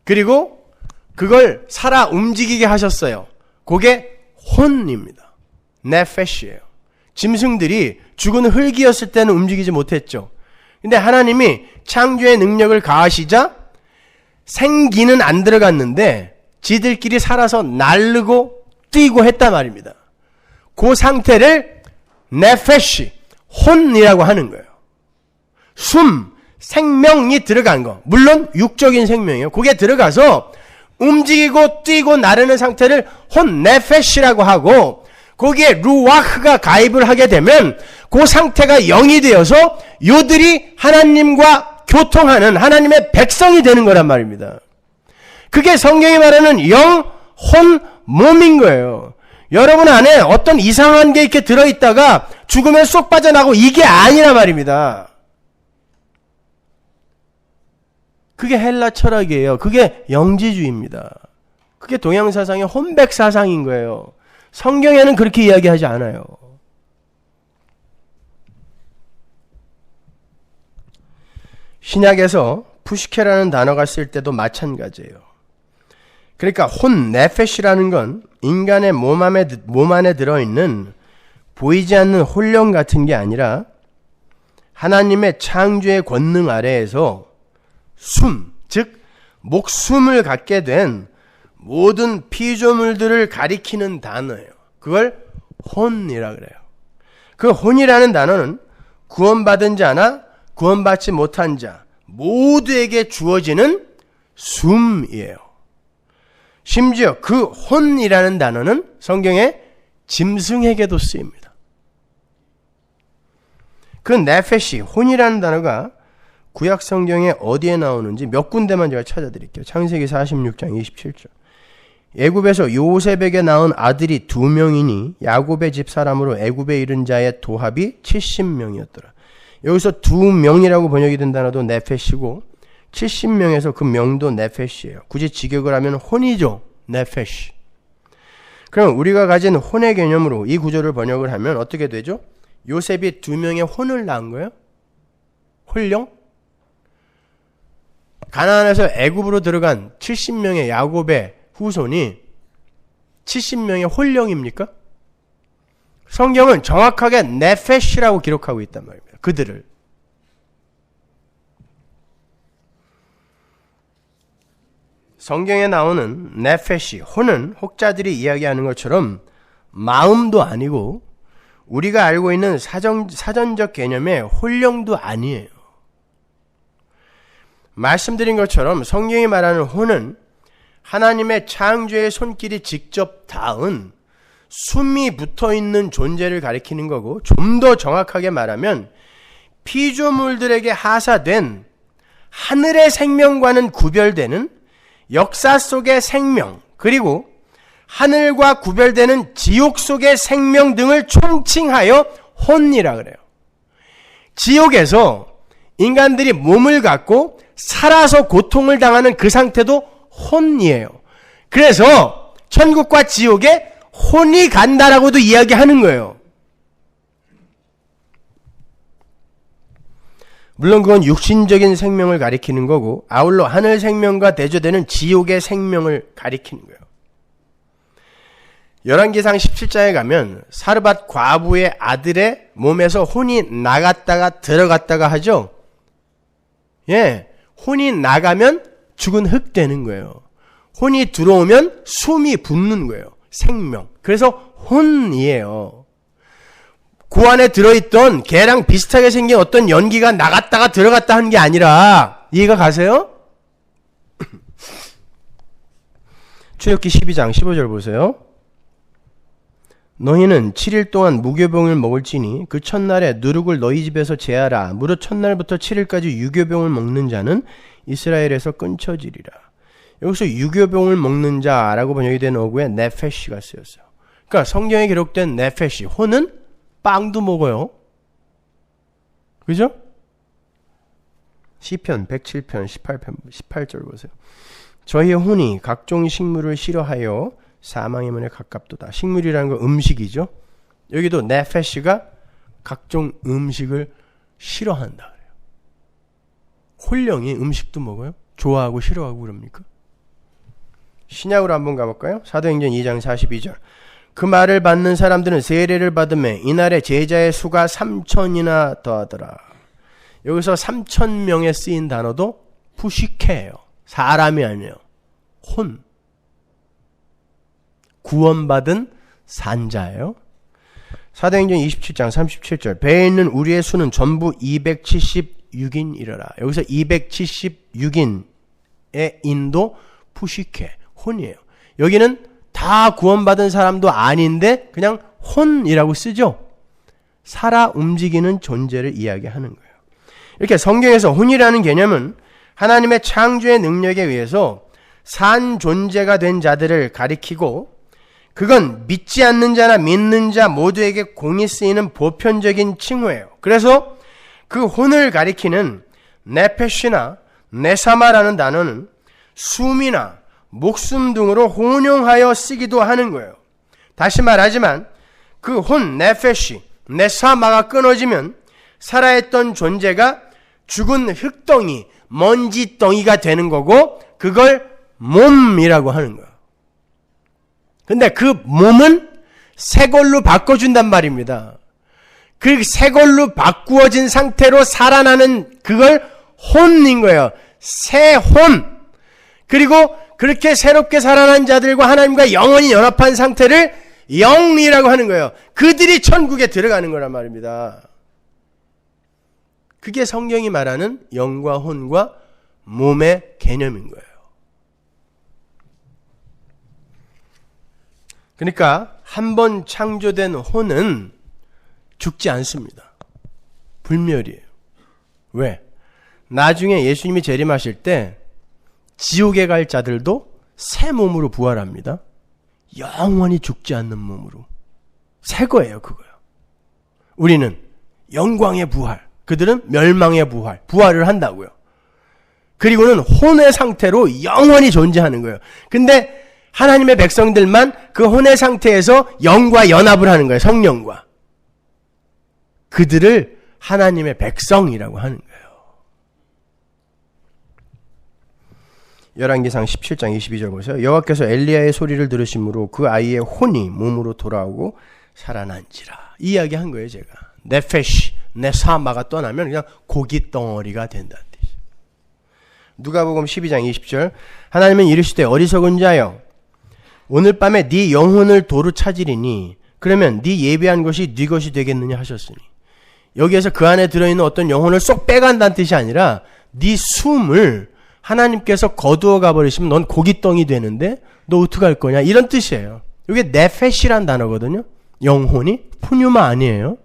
그리고 그걸 살아 움직이게 하셨어요. 그게 혼입니다. 네페시예요. 짐승들이 죽은 흙이었을 때는 움직이지 못했죠. 근데 하나님이 창조의 능력을 가하시자 생기는 안 들어갔는데 지들끼리 살아서 날르고 뛰고 했단 말입니다. 그 상태를 네페시, 혼이라고 하는 거예요. 숨, 생명이 들어간 거. 물론 육적인 생명이에요. 그게 들어가서 움직이고 뛰고 나르는 상태를 혼, 네페시라고 하고 거기에 루아흐가 가입을 하게 되면 그 상태가 영이 되어서 요들이 하나님과 교통하는 하나님의 백성이 되는 거란 말입니다. 그게 성경이 말하는 영, 혼, 몸인 거예요. 여러분 안에 어떤 이상한 게 이렇게 들어있다가 죽으면 쏙 빠져나고 이게 아니란 말입니다. 그게 헬라 철학이에요. 그게 영지주의입니다. 그게 동양사상의 혼백사상인 거예요. 성경에는 그렇게 이야기하지 않아요. 신약에서 푸시케라는 단어가 쓸 때도 마찬가지예요. 그러니까 혼, 네페시라는 건 인간의 몸 안에 들어있는 보이지 않는 혼령 같은 게 아니라 하나님의 창조의 권능 아래에서 숨, 즉 목숨을 갖게 된 모든 피조물들을 가리키는 단어예요. 그걸 혼이라 그래요. 그 혼이라는 단어는 구원받은 자나 구원받지 못한 자 모두에게 주어지는 숨이에요. 심지어 그 혼이라는 단어는 성경에 짐승에게도 쓰입니다. 그 네페시, 혼이라는 단어가 구약 성경에 어디에 나오는지 몇 군데만 제가 찾아드릴게요. 창세기 46장 27절. 애굽에서 요셉에게 낳은 아들이 2명이니 야곱의 집 사람으로 애굽에 이른 자의 도합이 70명이었더라. 여기서 2명이라고 번역이 된 단어도 네페시고 70명에서 그 명도 네페시예요. 굳이 직역을 하면 혼이죠. 네페시. 그럼 우리가 가진 혼의 개념으로 이 구조를 번역을 하면 어떻게 되죠? 요셉이 2명의 혼을 낳은 거예요? 혼령? 가나안에서 애굽으로 들어간 70명의 야곱의 후손이 70명의 혼령입니까? 성경은 정확하게 네페시라고 기록하고 있단 말입니다. 그들을. 성경에 나오는 네페시, 혼은 혹자들이 이야기하는 것처럼 마음도 아니고 우리가 알고 있는 사전적 개념의 혼령도 아니에요. 말씀드린 것처럼 성경이 말하는 혼은 하나님의 창조의 손길이 직접 닿은 숨이 붙어있는 존재를 가리키는 거고, 좀 더 정확하게 말하면 피조물들에게 하사된 하늘의 생명과는 구별되는 역사 속의 생명, 그리고 하늘과 구별되는 지옥 속의 생명 등을 총칭하여 혼이라 그래요. 지옥에서 인간들이 몸을 갖고 살아서 고통을 당하는 그 상태도 혼이에요. 그래서 천국과 지옥에 혼이 간다라고도 이야기하는 거예요. 물론 그건 육신적인 생명을 가리키는 거고, 아울러 하늘 생명과 대조되는 지옥의 생명을 가리키는 거예요. 열왕기상 17장에 가면 사르밧 과부의 아들의 몸에서 혼이 나갔다가 들어갔다가 하죠. 예, 혼이 나가면 죽은 흙 되는 거예요. 혼이 들어오면 숨이 붙는 거예요. 생명. 그래서 혼이에요. 그 안에 들어있던 개랑 비슷하게 생긴 어떤 연기가 나갔다가 들어갔다 하는 게 아니라, 이해가 가세요? 출애굽기 12장 15절 보세요. 너희는 7일 동안 무교병을 먹을지니 그 첫날에 누룩을 너희 집에서 제하라. 무릇 첫날부터 7일까지 유교병을 먹는 자는 이스라엘에서 끊쳐지리라. 여기서 유교병을 먹는 자라고 번역이 된 어구에 네페시가 쓰였어요. 그러니까 성경에 기록된 네페시, 혼은 빵도 먹어요. 그죠? 시편 107편 18절 보세요. 저희의 혼이 각종 식물을 싫어하여 사망의 문에 가깝도다. 식물이라는 건 음식이죠. 여기도 네페시가 각종 음식을 싫어한다 그래요. 혼령이 음식도 먹어요? 좋아하고 싫어하고 그럽니까? 신약으로 한번 가볼까요? 사도행전 2장 42절. 그 말을 받는 사람들은 세례를 받으며 이날에 제자의 수가 3,000이나 더하더라. 여기서 3,000명에 쓰인 단어도 푸시케예요. 사람이 아니에요. 혼. 구원받은 산자예요. 사도행전 27장 37절. 배에 있는 우리의 수는 전부 276인이러라. 여기서 276인의 인도 푸시케, 혼이에요. 여기는 다 구원받은 사람도 아닌데 그냥 혼이라고 쓰죠. 살아 움직이는 존재를 이야기하는 거예요. 이렇게 성경에서 혼이라는 개념은 하나님의 창조의 능력에 의해서 산 존재가 된 자들을 가리키고, 그건 믿지 않는 자나 믿는 자 모두에게 공이 쓰이는 보편적인 칭호예요. 그래서 그 혼을 가리키는 네페시나 네사마라는 단어는 숨이나 목숨 등으로 혼용하여 쓰기도 하는 거예요. 다시 말하지만 그 혼, 네페시, 네사마가 끊어지면 살아있던 존재가 죽은 흙덩이, 먼지덩이가 되는 거고, 그걸 몸이라고 하는 거예요. 근데 그 몸은 새 걸로 바꿔준단 말입니다. 그 새 걸로 바꾸어진 상태로 살아나는 그걸 혼인 거예요. 새 혼. 그리고 그렇게 새롭게 살아난 자들과 하나님과 영원히 연합한 상태를 영이라고 하는 거예요. 그들이 천국에 들어가는 거란 말입니다. 그게 성경이 말하는 영과 혼과 몸의 개념인 거예요. 그러니까 한 번 창조된 혼은 죽지 않습니다. 불멸이에요. 왜? 나중에 예수님이 재림하실 때 지옥에 갈 자들도 새 몸으로 부활합니다. 영원히 죽지 않는 몸으로. 새 거예요, 그거요. 우리는 영광의 부활, 그들은 멸망의 부활, 부활을 한다고요. 그리고는 혼의 상태로 영원히 존재하는 거예요. 근데 하나님의 백성들만 그 혼의 상태에서 영과 연합을 하는 거예요, 성령과. 그들을 하나님의 백성이라고 하는 거예요. 열왕기상 17장 22절 보세요. 여호와께서 엘리야의 소리를 들으심으로 그 아이의 혼이 몸으로 돌아오고 살아난지라. 이 이야기 한 거예요, 제가. 네페시, 네사마가 떠나면 그냥 고기 덩어리가 된다는 뜻이에요. 누가복음 12장 20절. 하나님은 이르시되 어리석은 자여 오늘 밤에 네 영혼을 도로 찾으리니 그러면 네 예비한 것이 네 것이 되겠느냐 하셨으니. 여기에서 그 안에 들어있는 어떤 영혼을 쏙 빼간다는 뜻이 아니라 네 숨을 하나님께서 거두어 가버리시면 넌 고깃덩이 되는데 너 어떡할 거냐 이런 뜻이에요. 이게 네페시란 단어거든요. 영혼이 푸뉴마 아니에요.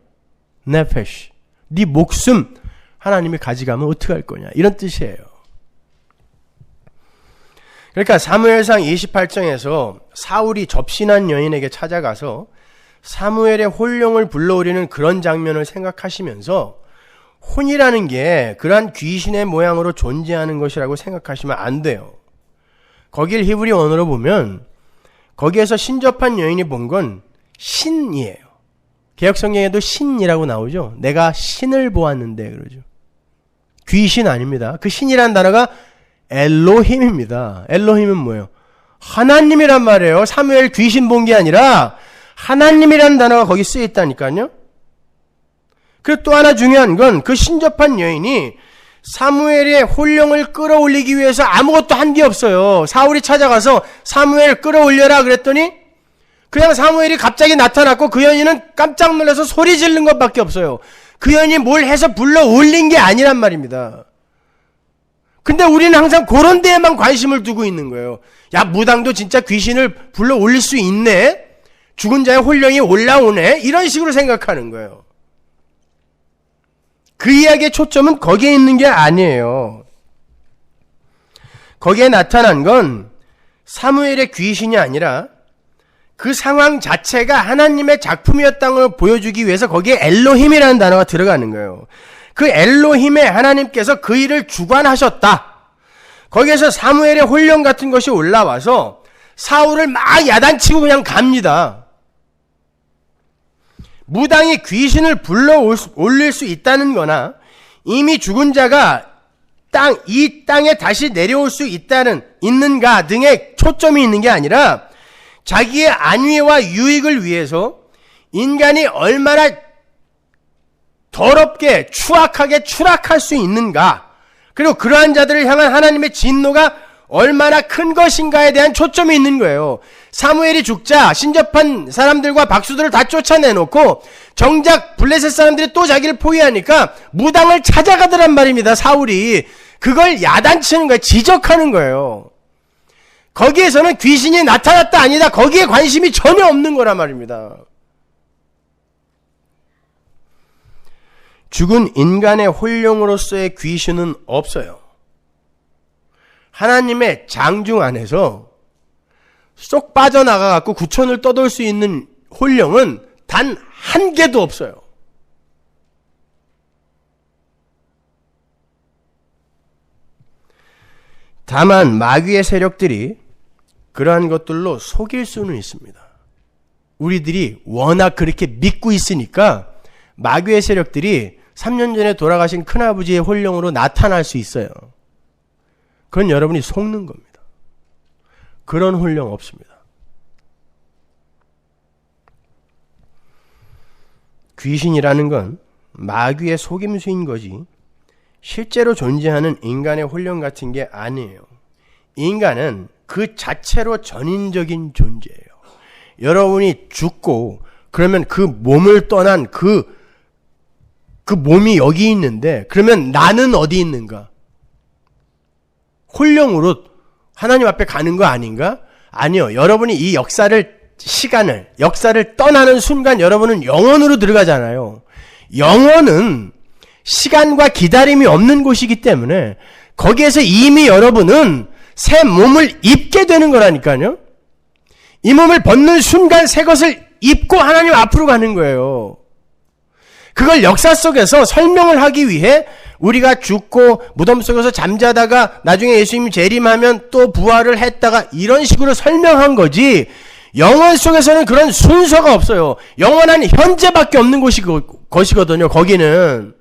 네페시. 네 목숨 하나님이 가져가면 어떡할 거냐 이런 뜻이에요. 그러니까 사무엘상 28장에서 사울이 접신한 여인에게 찾아가서 사무엘의 혼령을 불러오리는 그런 장면을 생각하시면서 혼이라는 게 그러한 귀신의 모양으로 존재하는 것이라고 생각하시면 안 돼요. 거길 히브리 언어로 보면 거기에서 신접한 여인이 본 건 신이에요. 개역성경에도 신이라고 나오죠. 내가 신을 보았는데 그러죠. 귀신 아닙니다. 그 신이라는 단어가 엘로힘입니다. 엘로힘은 뭐예요? 하나님이란 말이에요. 사무엘 귀신 본 게 아니라 하나님이라는 단어가 거기 쓰여 있다니까요. 그리고 또 하나 중요한 건 그 신접한 여인이 사무엘의 혼령을 끌어올리기 위해서 아무것도 한 게 없어요. 사울이 찾아가서 사무엘 끌어올려라 그랬더니 그냥 사무엘이 갑자기 나타났고 그 여인은 깜짝 놀라서 소리 지르는 것밖에 없어요. 그 여인이 뭘 해서 불러 올린 게 아니란 말입니다. 근데 우리는 항상 그런 데에만 관심을 두고 있는 거예요. 야, 무당도 진짜 귀신을 불러 올릴 수 있네? 죽은 자의 혼령이 올라오네? 이런 식으로 생각하는 거예요. 그 이야기의 초점은 거기에 있는 게 아니에요. 거기에 나타난 건 사무엘의 귀신이 아니라 그 상황 자체가 하나님의 작품이었다는 걸 보여주기 위해서 거기에 엘로힘이라는 단어가 들어가는 거예요. 그 엘로힘에 하나님께서 그 일을 주관하셨다. 거기에서 사무엘의 혼령 같은 것이 올라와서 사울을 막 야단치고 그냥 갑니다. 무당이 귀신을 불러 올릴 수 있다는 거나 이미 죽은 자가 이 땅에 다시 내려올 수 있는가 등의 초점이 있는 게 아니라 자기의 안위와 유익을 위해서 인간이 얼마나 더럽게 추악하게 추락할 수 있는가, 그리고 그러한 자들을 향한 하나님의 진노가 얼마나 큰 것인가에 대한 초점이 있는 거예요. 사무엘이 죽자 신접한 사람들과 박수들을 다 쫓아내놓고 정작 블레셋 사람들이 또 자기를 포위하니까 무당을 찾아가더란 말입니다. 사울이 그걸 야단치는 거예요. 지적하는 거예요. 거기에서는 귀신이 나타났다 아니다 거기에 관심이 전혀 없는 거란 말입니다. 죽은 인간의 혼령으로서의 귀신은 없어요. 하나님의 장중 안에서 쏙 빠져나가갖고 구천을 떠돌 수 있는 혼령은 단 한 개도 없어요. 다만 마귀의 세력들이 그러한 것들로 속일 수는 있습니다. 우리들이 워낙 그렇게 믿고 있으니까 마귀의 세력들이 3년 전에 돌아가신 큰아버지의 혼령으로 나타날 수 있어요. 그건 여러분이 속는 겁니다. 그런 혼령 없습니다. 귀신이라는 건 마귀의 속임수인 거지 실제로 존재하는 인간의 혼령 같은 게 아니에요. 인간은 그 자체로 전인적인 존재예요. 여러분이 죽고 그러면 그 몸을 떠난 그 몸이 여기 있는데 그러면 나는 어디 있는가? 혼령으로 하나님 앞에 가는 거 아닌가? 아니요. 여러분이 이 역사를 떠나는 순간 여러분은 영혼으로 들어가잖아요. 영혼은 시간과 기다림이 없는 곳이기 때문에 거기에서 이미 여러분은 새 몸을 입게 되는 거라니까요. 이 몸을 벗는 순간 새 것을 입고 하나님 앞으로 가는 거예요. 그걸 역사 속에서 설명을 하기 위해 우리가 죽고 무덤 속에서 잠자다가 나중에 예수님이 재림하면 또 부활을 했다가 이런 식으로 설명한 거지, 영원 속에서는 그런 순서가 없어요. 영원한 현재밖에 없는 것이거든요. 거기는.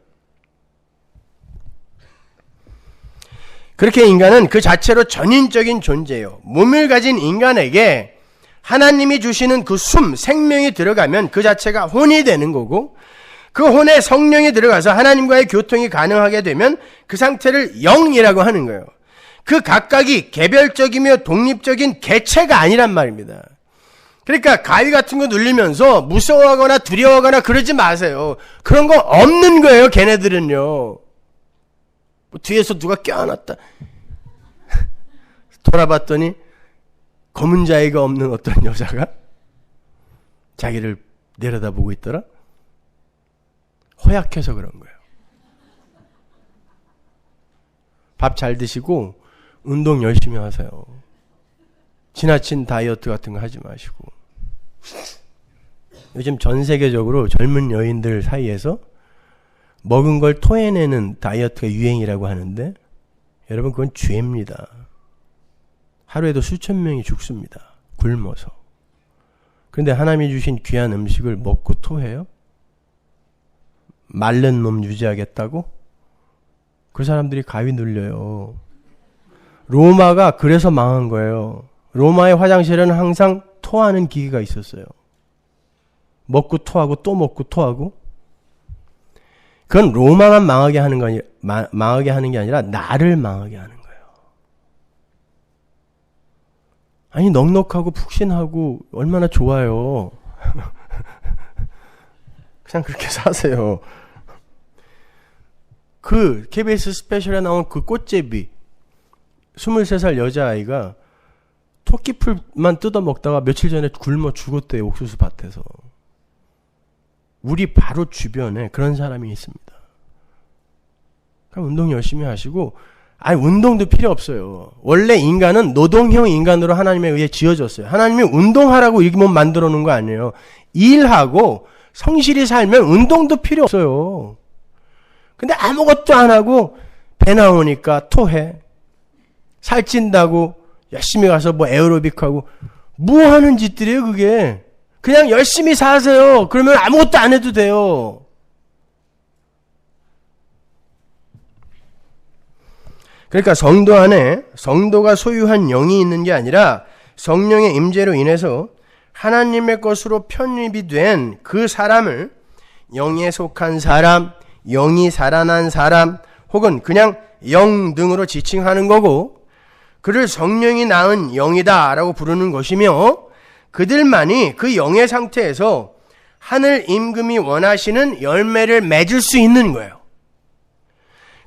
그렇게 인간은 그 자체로 전인적인 존재예요. 몸을 가진 인간에게 하나님이 주시는 그 생명이 들어가면 그 자체가 혼이 되는 거고, 그 혼에 성령이 들어가서 하나님과의 교통이 가능하게 되면 그 상태를 영이라고 하는 거예요. 그 각각이 개별적이며 독립적인 개체가 아니란 말입니다. 그러니까 가위 같은 거 눌리면서 무서워하거나 두려워하거나 그러지 마세요. 그런 거 없는 거예요, 걔네들은요. 뭐 뒤에서 누가 껴안았다. 돌아봤더니 검은 자위가 없는 어떤 여자가 자기를 내려다보고 있더라. 허약해서 그런 거예요. 밥 잘 드시고 운동 열심히 하세요. 지나친 다이어트 같은 거 하지 마시고. 요즘 전 세계적으로 젊은 여인들 사이에서 먹은 걸 토해내는 다이어트가 유행이라고 하는데, 여러분 그건 죄입니다. 하루에도 수천 명이 죽습니다. 굶어서. 그런데 하나님이 주신 귀한 음식을 먹고 토해요? 마른 놈 유지하겠다고? 그 사람들이 가위 눌려요. 로마가 그래서 망한 거예요. 로마의 화장실에는 항상 토하는 기계가 있었어요. 먹고 토하고 또 먹고 토하고. 그건 로마만 망하게 하는 게 아니라 나를 망하게 하는 거예요. 아니 넉넉하고 푹신하고 얼마나 좋아요. 그냥 그렇게 사세요. 그 KBS 스페셜에 나온 그 꽃제비, 23살 여자아이가 토끼풀만 뜯어 먹다가 며칠 전에 굶어 죽었대요. 옥수수 밭에서. 우리 바로 주변에 그런 사람이 있습니다. 그럼 운동 열심히 하시고, 운동도 필요 없어요. 원래 인간은 노동형 인간으로 하나님에 의해 지어졌어요. 하나님이 운동하라고 이 몸 만들어 놓은 거 아니에요. 일하고 성실히 살면 운동도 필요 없어요. 근데 아무것도 안 하고 배 나오니까 토해. 살찐다고 열심히 가서 뭐 에어로빅하고, 뭐 하는 짓들이에요 그게. 그냥 열심히 사세요. 그러면 아무것도 안 해도 돼요. 그러니까 성도 안에 성도가 소유한 영이 있는 게 아니라 성령의 임재로 인해서 하나님의 것으로 편입이 된 그 사람을 영에 속한 사람, 영이 살아난 사람, 혹은 그냥 영 등으로 지칭하는 거고, 그를 성령이 낳은 영이다 라고 부르는 것이며, 그들만이 그 영의 상태에서 하늘 임금이 원하시는 열매를 맺을 수 있는 거예요.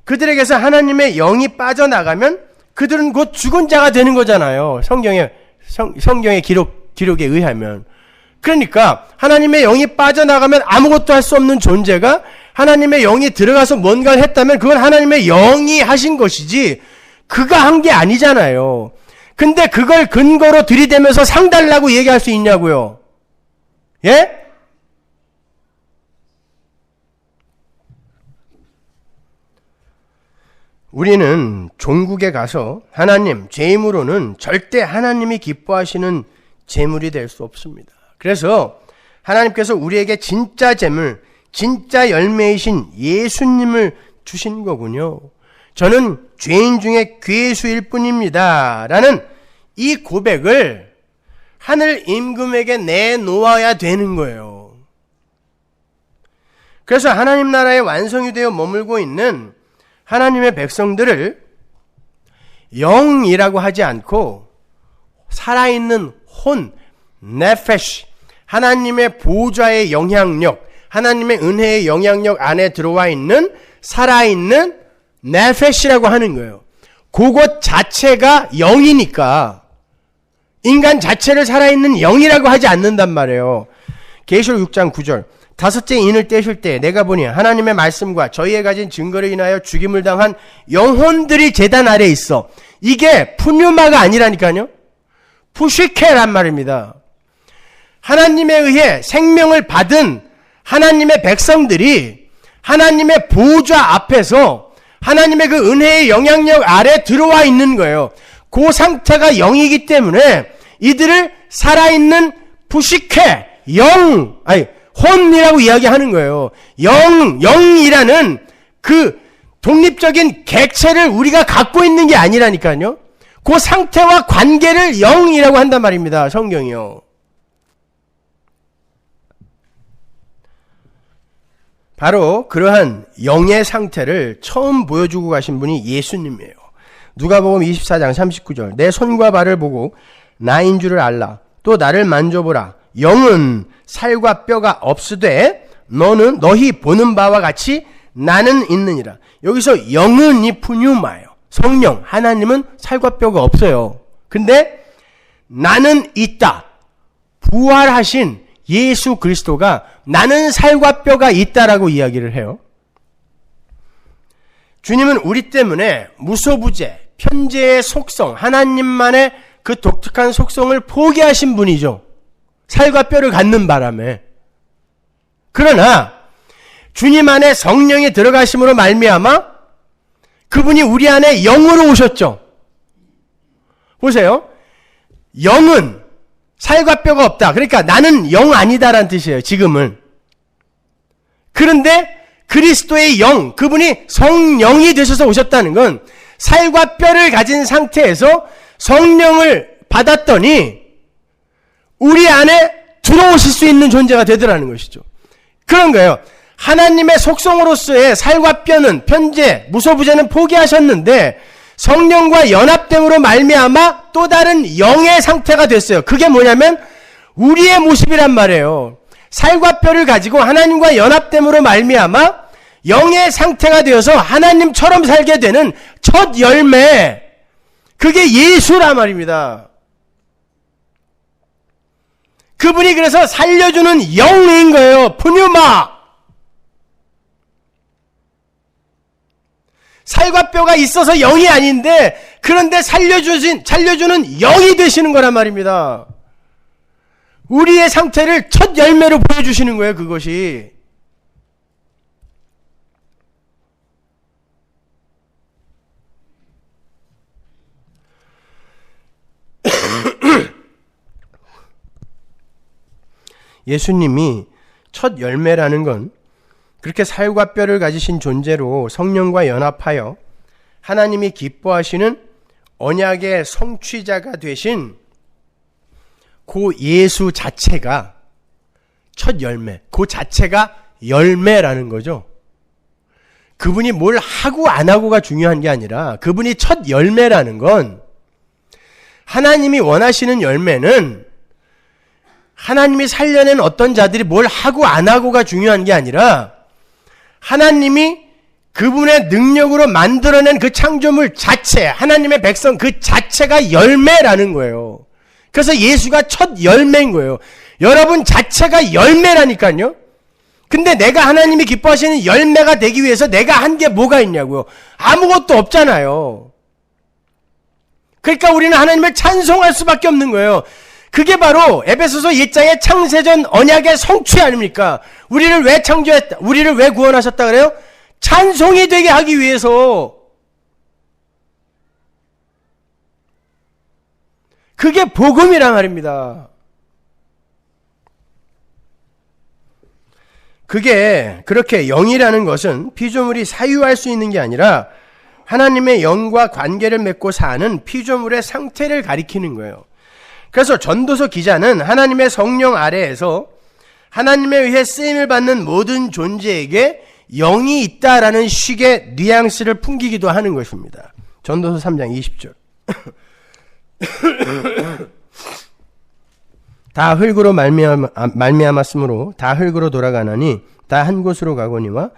그들에게서 하나님의 영이 빠져나가면 그들은 곧 죽은 자가 되는 거잖아요. 성경의 기록에 의하면. 그러니까 하나님의 영이 빠져나가면 아무것도 할 수 없는 존재가 하나님의 영이 들어가서 뭔가를 했다면 그건 하나님의 영이 하신 것이지 그가 한 게 아니잖아요. 근데 그걸 근거로 들이대면서 상 달라고 얘기할 수 있냐고요. 예? 우리는 종국에 가서 하나님, 제물로는 절대 하나님이 기뻐하시는 제물이 될 수 없습니다. 그래서 하나님께서 우리에게 진짜 제물, 진짜 열매이신 예수님을 주신 거군요. 저는 죄인 중에 괴수일 뿐입니다 라는 이 고백을 하늘 임금에게 내놓아야 되는 거예요. 그래서 하나님 나라의 완성이 되어 머물고 있는 하나님의 백성들을 영이라고 하지 않고 살아있는 혼, 네페시, 하나님의 보좌의 영향력, 하나님의 은혜의 영향력 안에 들어와 있는 살아있는 네페시라고 하는 거예요. 그것 자체가 영이니까 인간 자체를 살아있는 영이라고 하지 않는단 말이에요. 계시록 6장 9절, 다섯째 인을 떼실 때 내가 보니 하나님의 말씀과 저희의 가진 증거를 인하여 죽임을 당한 영혼들이 제단 아래에 있어. 이게 푸뉴마가 아니라니까요. 푸시케란 말입니다. 하나님에 의해 생명을 받은 하나님의 백성들이 하나님의 보좌 앞에서 하나님의 그 은혜의 영향력 아래 들어와 있는 거예요. 그 상태가 영이기 때문에 이들을 살아있는 푸시케, 혼이라고 이야기하는 거예요. 영이라는 그 독립적인 객체를 우리가 갖고 있는 게 아니라니까요. 그 상태와 관계를 영이라고 한단 말입니다. 성경이요. 바로 그러한 영의 상태를 처음 보여주고 가신 분이 예수님이에요. 누가복음 24장 39절 내 손과 발을 보고 나인 줄을 알라. 또 나를 만져보라. 영은 살과 뼈가 없으되 너희 보는 바와 같이 나는 있느니라. 여기서 영은 이 푸뉴마예요. 성령, 하나님은 살과 뼈가 없어요. 근데 나는 있다. 부활하신 예수 그리스도가 나는 살과 뼈가 있다라고 이야기를 해요. 주님은 우리 때문에 무소부재, 편재의 속성, 하나님만의 그 독특한 속성을 포기하신 분이죠. 살과 뼈를 갖는 바람에. 그러나 주님 안에 성령이 들어가심으로 말미암아 그분이 우리 안에 영으로 오셨죠. 보세요. 영은 살과 뼈가 없다. 그러니까 나는 영 아니다라는 뜻이에요. 지금은. 그런데 그리스도의 영, 그분이 성령이 되셔서 오셨다는 건 살과 뼈를 가진 상태에서 성령을 받았더니 우리 안에 들어오실 수 있는 존재가 되더라는 것이죠. 그런 거예요. 하나님의 속성으로서의 살과 뼈는 편재, 무소부재는 포기하셨는데 성령과 연합됨으로 말미암아 또 다른 영의 상태가 됐어요. 그게 뭐냐면 우리의 모습이란 말이에요. 살과 뼈를 가지고 하나님과 연합됨으로 말미암아 영의 상태가 되어서 하나님처럼 살게 되는 첫 열매, 그게 예수란 말입니다. 그분이 그래서 살려주는 영인 거예요. 푸뉴마. 살과 뼈가 있어서 영이 아닌데 그런데 살려주는 영이 되시는 거란 말입니다. 우리의 상태를 첫 열매로 보여주시는 거예요. 그것이. 예수님이 첫 열매라는 건 그렇게 살과 뼈를 가지신 존재로 성령과 연합하여 하나님이 기뻐하시는 언약의 성취자가 되신 그 예수 자체가 첫 열매, 그 자체가 열매라는 거죠. 그분이 뭘 하고 안 하고가 중요한 게 아니라 그분이 첫 열매라는 건 하나님이 원하시는 열매는 하나님이 살려낸 어떤 자들이 뭘 하고 안 하고가 중요한 게 아니라 하나님이 그분의 능력으로 만들어낸 그 창조물 자체, 하나님의 백성 그 자체가 열매라는 거예요. 그래서 예수가 첫 열매인 거예요. 여러분 자체가 열매라니까요. 근데 내가 하나님이 기뻐하시는 열매가 되기 위해서 내가 한 게 뭐가 있냐고요. 아무것도 없잖아요. 그러니까 우리는 하나님을 찬송할 수밖에 없는 거예요. 그게 바로 에베소서 1장의 창세전 언약의 성취 아닙니까? 우리를 왜 창조했다? 우리를 왜 구원하셨다 그래요? 찬송이 되게 하기 위해서. 그게 복음이란 말입니다. 그게 그렇게 영이라는 것은 피조물이 사유할 수 있는 게 아니라 하나님의 영과 관계를 맺고 사는 피조물의 상태를 가리키는 거예요. 그래서 전도서 기자는 하나님의 성령 아래에서 하나님에 의해 쓰임을 받는 모든 존재에게 영이 있다라는 식의 뉘앙스를 풍기기도 하는 것입니다. 전도서 3장 20절. 다 흙으로 말미암았으므로 다 흙으로 돌아가나니 다 한 곳으로 가거니와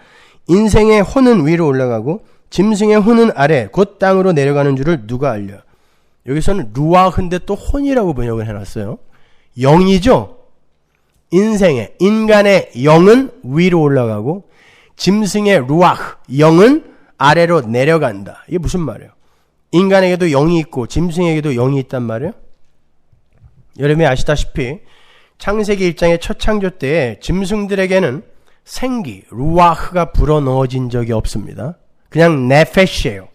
인생의 혼은 위로 올라가고 짐승의 혼은 아래 곧 땅으로 내려가는 줄을 누가 알려. 여기서는 루아흐인데 또 혼이라고 번역을 해놨어요. 영이죠. 인간의 영은 위로 올라가고 짐승의 루아흐, 영은 아래로 내려간다. 이게 무슨 말이에요? 인간에게도 영이 있고 짐승에게도 영이 있단 말이에요? 여러분이 아시다시피 창세기 1장의 첫 창조 때에 짐승들에게는 생기, 루아흐가 불어넣어진 적이 없습니다. 그냥 네페시예요.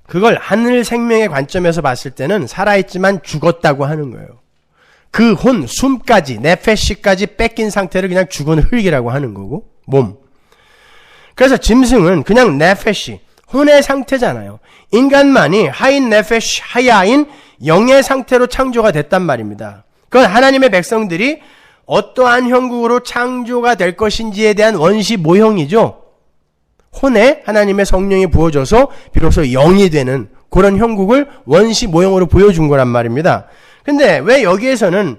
그걸 하늘 생명의 관점에서 봤을 때는 살아있지만 죽었다고 하는 거예요. 그 혼, 숨까지, 네페시까지 뺏긴 상태를 그냥 죽은 흙이라고 하는 거고, 몸. 그래서 짐승은 그냥 네페시, 혼의 상태잖아요. 인간만이 하인 네페시, 하야인 영의 상태로 창조가 됐단 말입니다. 그건 하나님의 백성들이 어떠한 형국으로 창조가 될 것인지에 대한 원시 모형이죠. 혼에 하나님의 성령이 부어져서 비로소 영이 되는 그런 형국을 원시 모형으로 보여준 거란 말입니다. 근데 왜 여기에서는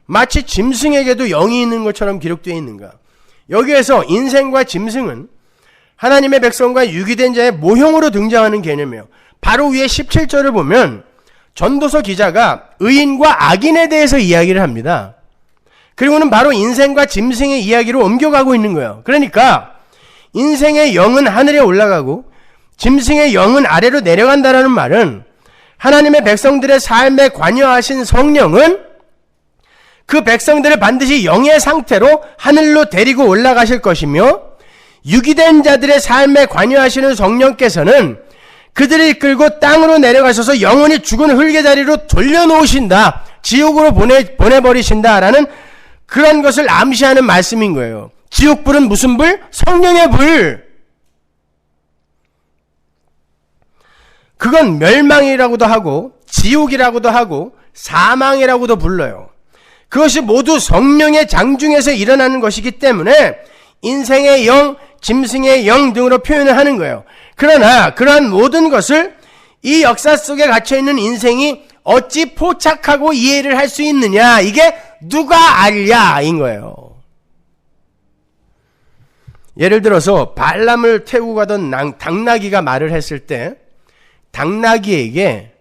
마치 짐승에게도 영이 있는 것처럼 기록되어 있는가? 여기에서 인생과 짐승은 하나님의 백성과 유기된 자의 모형으로 등장하는 개념이에요. 바로 위에 17절을 보면 전도서 기자가 의인과 악인에 대해서 이야기를 합니다. 그리고는 바로 인생과 짐승의 이야기로 옮겨가고 있는 거예요. 그러니까 인생의 영은 하늘에 올라가고 짐승의 영은 아래로 내려간다는 말은 하나님의 백성들의 삶에 관여하신 성령은 그 백성들을 반드시 영의 상태로 하늘로 데리고 올라가실 것이며 유기된 자들의 삶에 관여하시는 성령께서는 그들을 이끌고 땅으로 내려가셔서 영원히 죽은 흙의 자리로 돌려놓으신다. 지옥으로 보내버리신다라는 그런 것을 암시하는 말씀인 거예요. 지옥불은 무슨 불? 성령의 불. 그건 멸망이라고도 하고 지옥이라고도 하고 사망이라고도 불러요. 그것이 모두 성령의 장중에서 일어나는 것이기 때문에 인생의 영, 짐승의 영 등으로 표현을 하는 거예요. 그러나 그러한 모든 것을 이 역사 속에 갇혀있는 인생이 어찌 포착하고 이해를 할 수 있느냐, 이게 누가 알랴인 거예요. 예를 들어서 발람을 태우고 가던 당나귀가 말을 했을 때 당나귀에게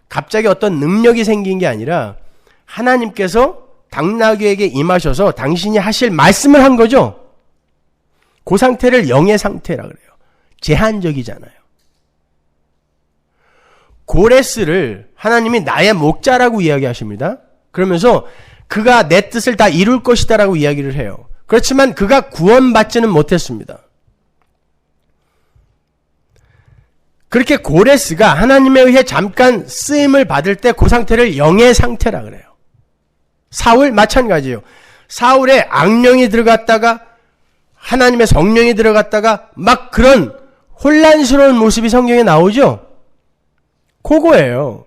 갑자기 어떤 능력이 생긴 게 아니라 하나님께서 당나귀에게 임하셔서 당신이 하실 말씀을 한 거죠. 그 상태를 영의 상태라 그래요. 제한적이잖아요. 고레스를 하나님이 나의 목자라고 이야기하십니다. 그러면서 그가 내 뜻을 다 이룰 것이다라고 이야기를 해요. 그렇지만 그가 구원받지는 못했습니다. 그렇게 고레스가 하나님에 의해 잠깐 쓰임을 받을 때 그 상태를 영의 상태라 그래요. 사울 마찬가지예요. 사울에 악령이 들어갔다가 하나님의 성령이 들어갔다가 막 그런 혼란스러운 모습이 성경에 나오죠. 그거예요.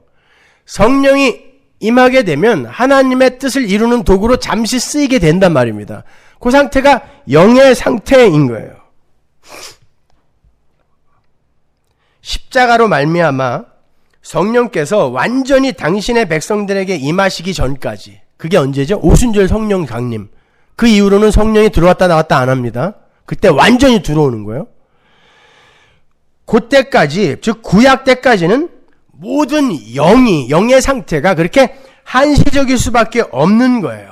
성령이 임하게 되면 하나님의 뜻을 이루는 도구로 잠시 쓰이게 된단 말입니다. 그 상태가 영의 상태인 거예요. 십자가로 말미암아 성령께서 완전히 당신의 백성들에게 임하시기 전까지, 그게 언제죠? 오순절 성령 강림. 그 이후로는 성령이 들어왔다 나왔다 안 합니다. 그때 완전히 들어오는 거예요. 그때까지, 즉 구약 때까지는 모든 영의 상태가 그렇게 한시적일 수밖에 없는 거예요.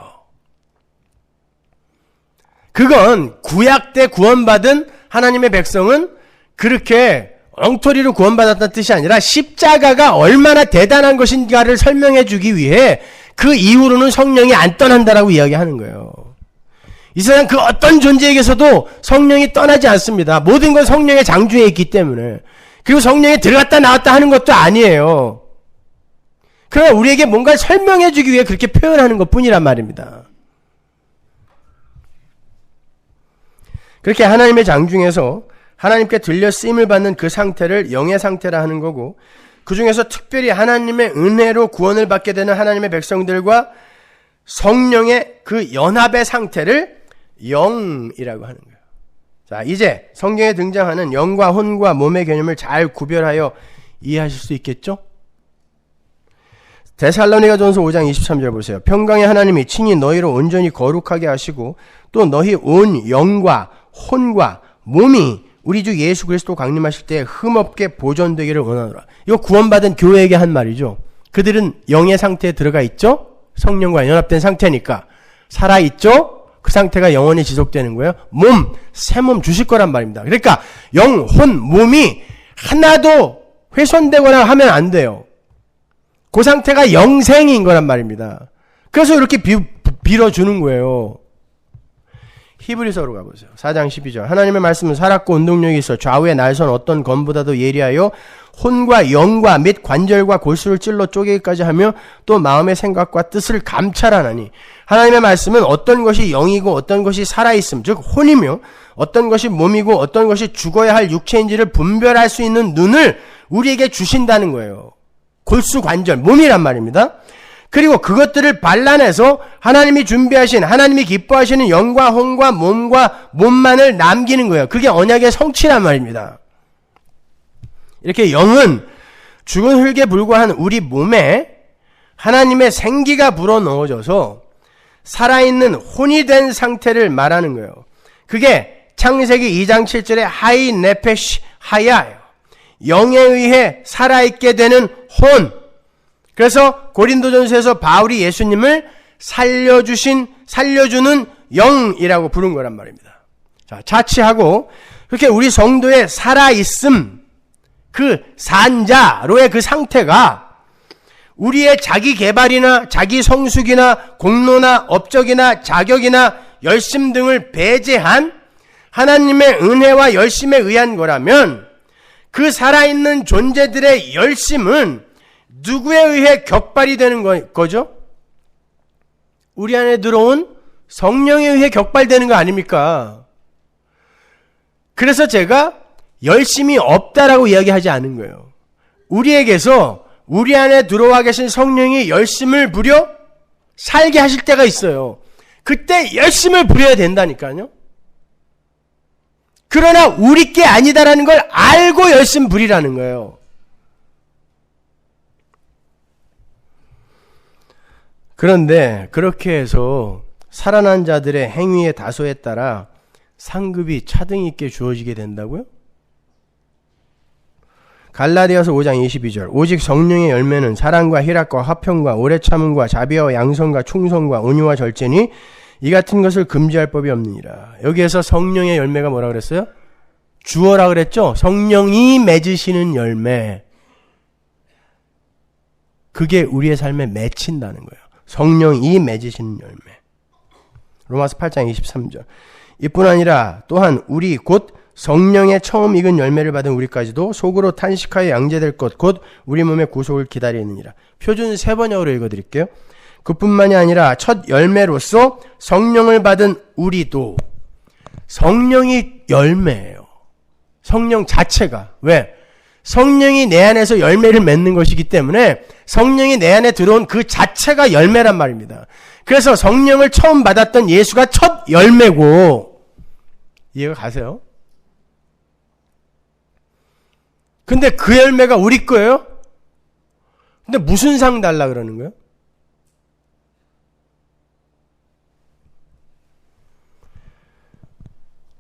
그건 구약 때 구원받은 하나님의 백성은 그렇게 엉터리로 구원받았다는 뜻이 아니라 십자가가 얼마나 대단한 것인가를 설명해 주기 위해 그 이후로는 성령이 안 떠난다라고 이야기하는 거예요. 이 세상 그 어떤 존재에게서도 성령이 떠나지 않습니다. 모든 건 성령의 장중에 있기 때문에. 그리고 성령이 들어갔다 나왔다 하는 것도 아니에요. 그러나 우리에게 뭔가 설명해 주기 위해 그렇게 표현하는 것뿐이란 말입니다. 그렇게 하나님의 장중에서 하나님께 들려 쓰임을 받는 그 상태를 영의 상태라 하는 거고, 그 중에서 특별히 하나님의 은혜로 구원을 받게 되는 하나님의 백성들과 성령의 그 연합의 상태를 영이라고 하는 거예요. 자, 이제 성경에 등장하는 영과 혼과 몸의 개념을 잘 구별하여 이해하실 수 있겠죠? 데살로니가전서 5장 23절 보세요. 평강의 하나님이 친히 너희를 온전히 거룩하게 하시고 또 너희 온 영과 혼과 몸이 우리 주 예수 그리스도 강림하실 때 흠없게 보존되기를 원하노라. 이거 구원받은 교회에게 한 말이죠. 그들은 영의 상태에 들어가 있죠? 성령과 연합된 상태니까 살아있죠? 그 상태가 영원히 지속되는 거예요. 새 몸 주실 거란 말입니다. 그러니까 영, 혼, 몸이 하나도 훼손되거나 하면 안 돼요. 그 상태가 영생인 거란 말입니다. 그래서 이렇게 빌어주는 거예요. 히브리서로 가보세요. 4장 12절. 하나님의 말씀은 살았고 운동력이 있어 좌우의 날선 어떤 검보다도 예리하여 혼과 영과 및 관절과 골수를 찔러 쪼개기까지 하며 또 마음의 생각과 뜻을 감찰하나니 하나님의 말씀은 어떤 것이 영이고 어떤 것이 살아있음 즉 혼이며 어떤 것이 몸이고 어떤 것이 죽어야 할 육체인지를 분별할 수 있는 눈을 우리에게 주신다는 거예요. 골수 관절 몸이란 말입니다. 그리고 그것들을 발라내서 하나님이 준비하신 하나님이 기뻐하시는 영과 혼과 몸과 몸만을 남기는 거예요. 그게 언약의 성취란 말입니다. 이렇게 영은 죽은 흙에 불과한 우리 몸에 하나님의 생기가 불어넣어져서 살아있는 혼이 된 상태를 말하는 거예요. 그게 창세기 2장 7절에 하이 네페시 하야예요. 영에 의해 살아있게 되는 혼. 그래서 고린도전서에서 바울이 예수님을 살려주는 영이라고 부른 거란 말입니다. 자, 자치하고 그렇게 우리 성도의 살아있음, 그 산자로의 그 상태가 우리의 자기 개발이나 자기 성숙이나 공로나 업적이나 자격이나 열심 등을 배제한 하나님의 은혜와 열심에 의한 거라면 그 살아있는 존재들의 열심은 누구에 의해 격발이 되는 거죠? 우리 안에 들어온 성령에 의해 격발되는 거 아닙니까? 그래서 제가 열심이 없다라고 이야기하지 않은 거예요. 우리에게서 우리 안에 들어와 계신 성령이 열심을 부려 살게 하실 때가 있어요. 그때 열심을 부려야 된다니까요. 그러나 우리 게 아니다라는 걸 알고 열심 부리라는 거예요. 그런데 그렇게 해서 살아난 자들의 행위의 다소에 따라 상급이 차등 있게 주어지게 된다고요? 갈라디아서 5장 22절. 오직 성령의 열매는 사랑과 희락과 화평과 오래 참음과 자비와 양선과 충성과 온유와 절제니 이 같은 것을 금지할 법이 없느니라. 여기에서 성령의 열매가 뭐라 그랬어요? 주어라 그랬죠? 성령이 맺으시는 열매. 그게 우리의 삶에 맺힌다는 거예요. 성령이 맺으시는 열매. 로마서 8장 23절. 이뿐 아니라 또한 우리 곧 성령의 처음 익은 열매를 받은 우리까지도 속으로 탄식하여 양제될 것 곧 우리 몸의 구속을 기다리느니라. 표준 3번역으로 읽어드릴게요. 그뿐만이 아니라 첫 열매로서 성령을 받은 우리도. 성령이 열매예요. 성령 자체가. 왜? 성령이 내 안에서 열매를 맺는 것이기 때문에 성령이 내 안에 들어온 그 자체가 열매란 말입니다. 그래서 성령을 처음 받았던 예수가 첫 열매고, 이해가 가세요? 근데 그 열매가 우리 거예요? 근데 무슨 상 달라 그러는 거예요?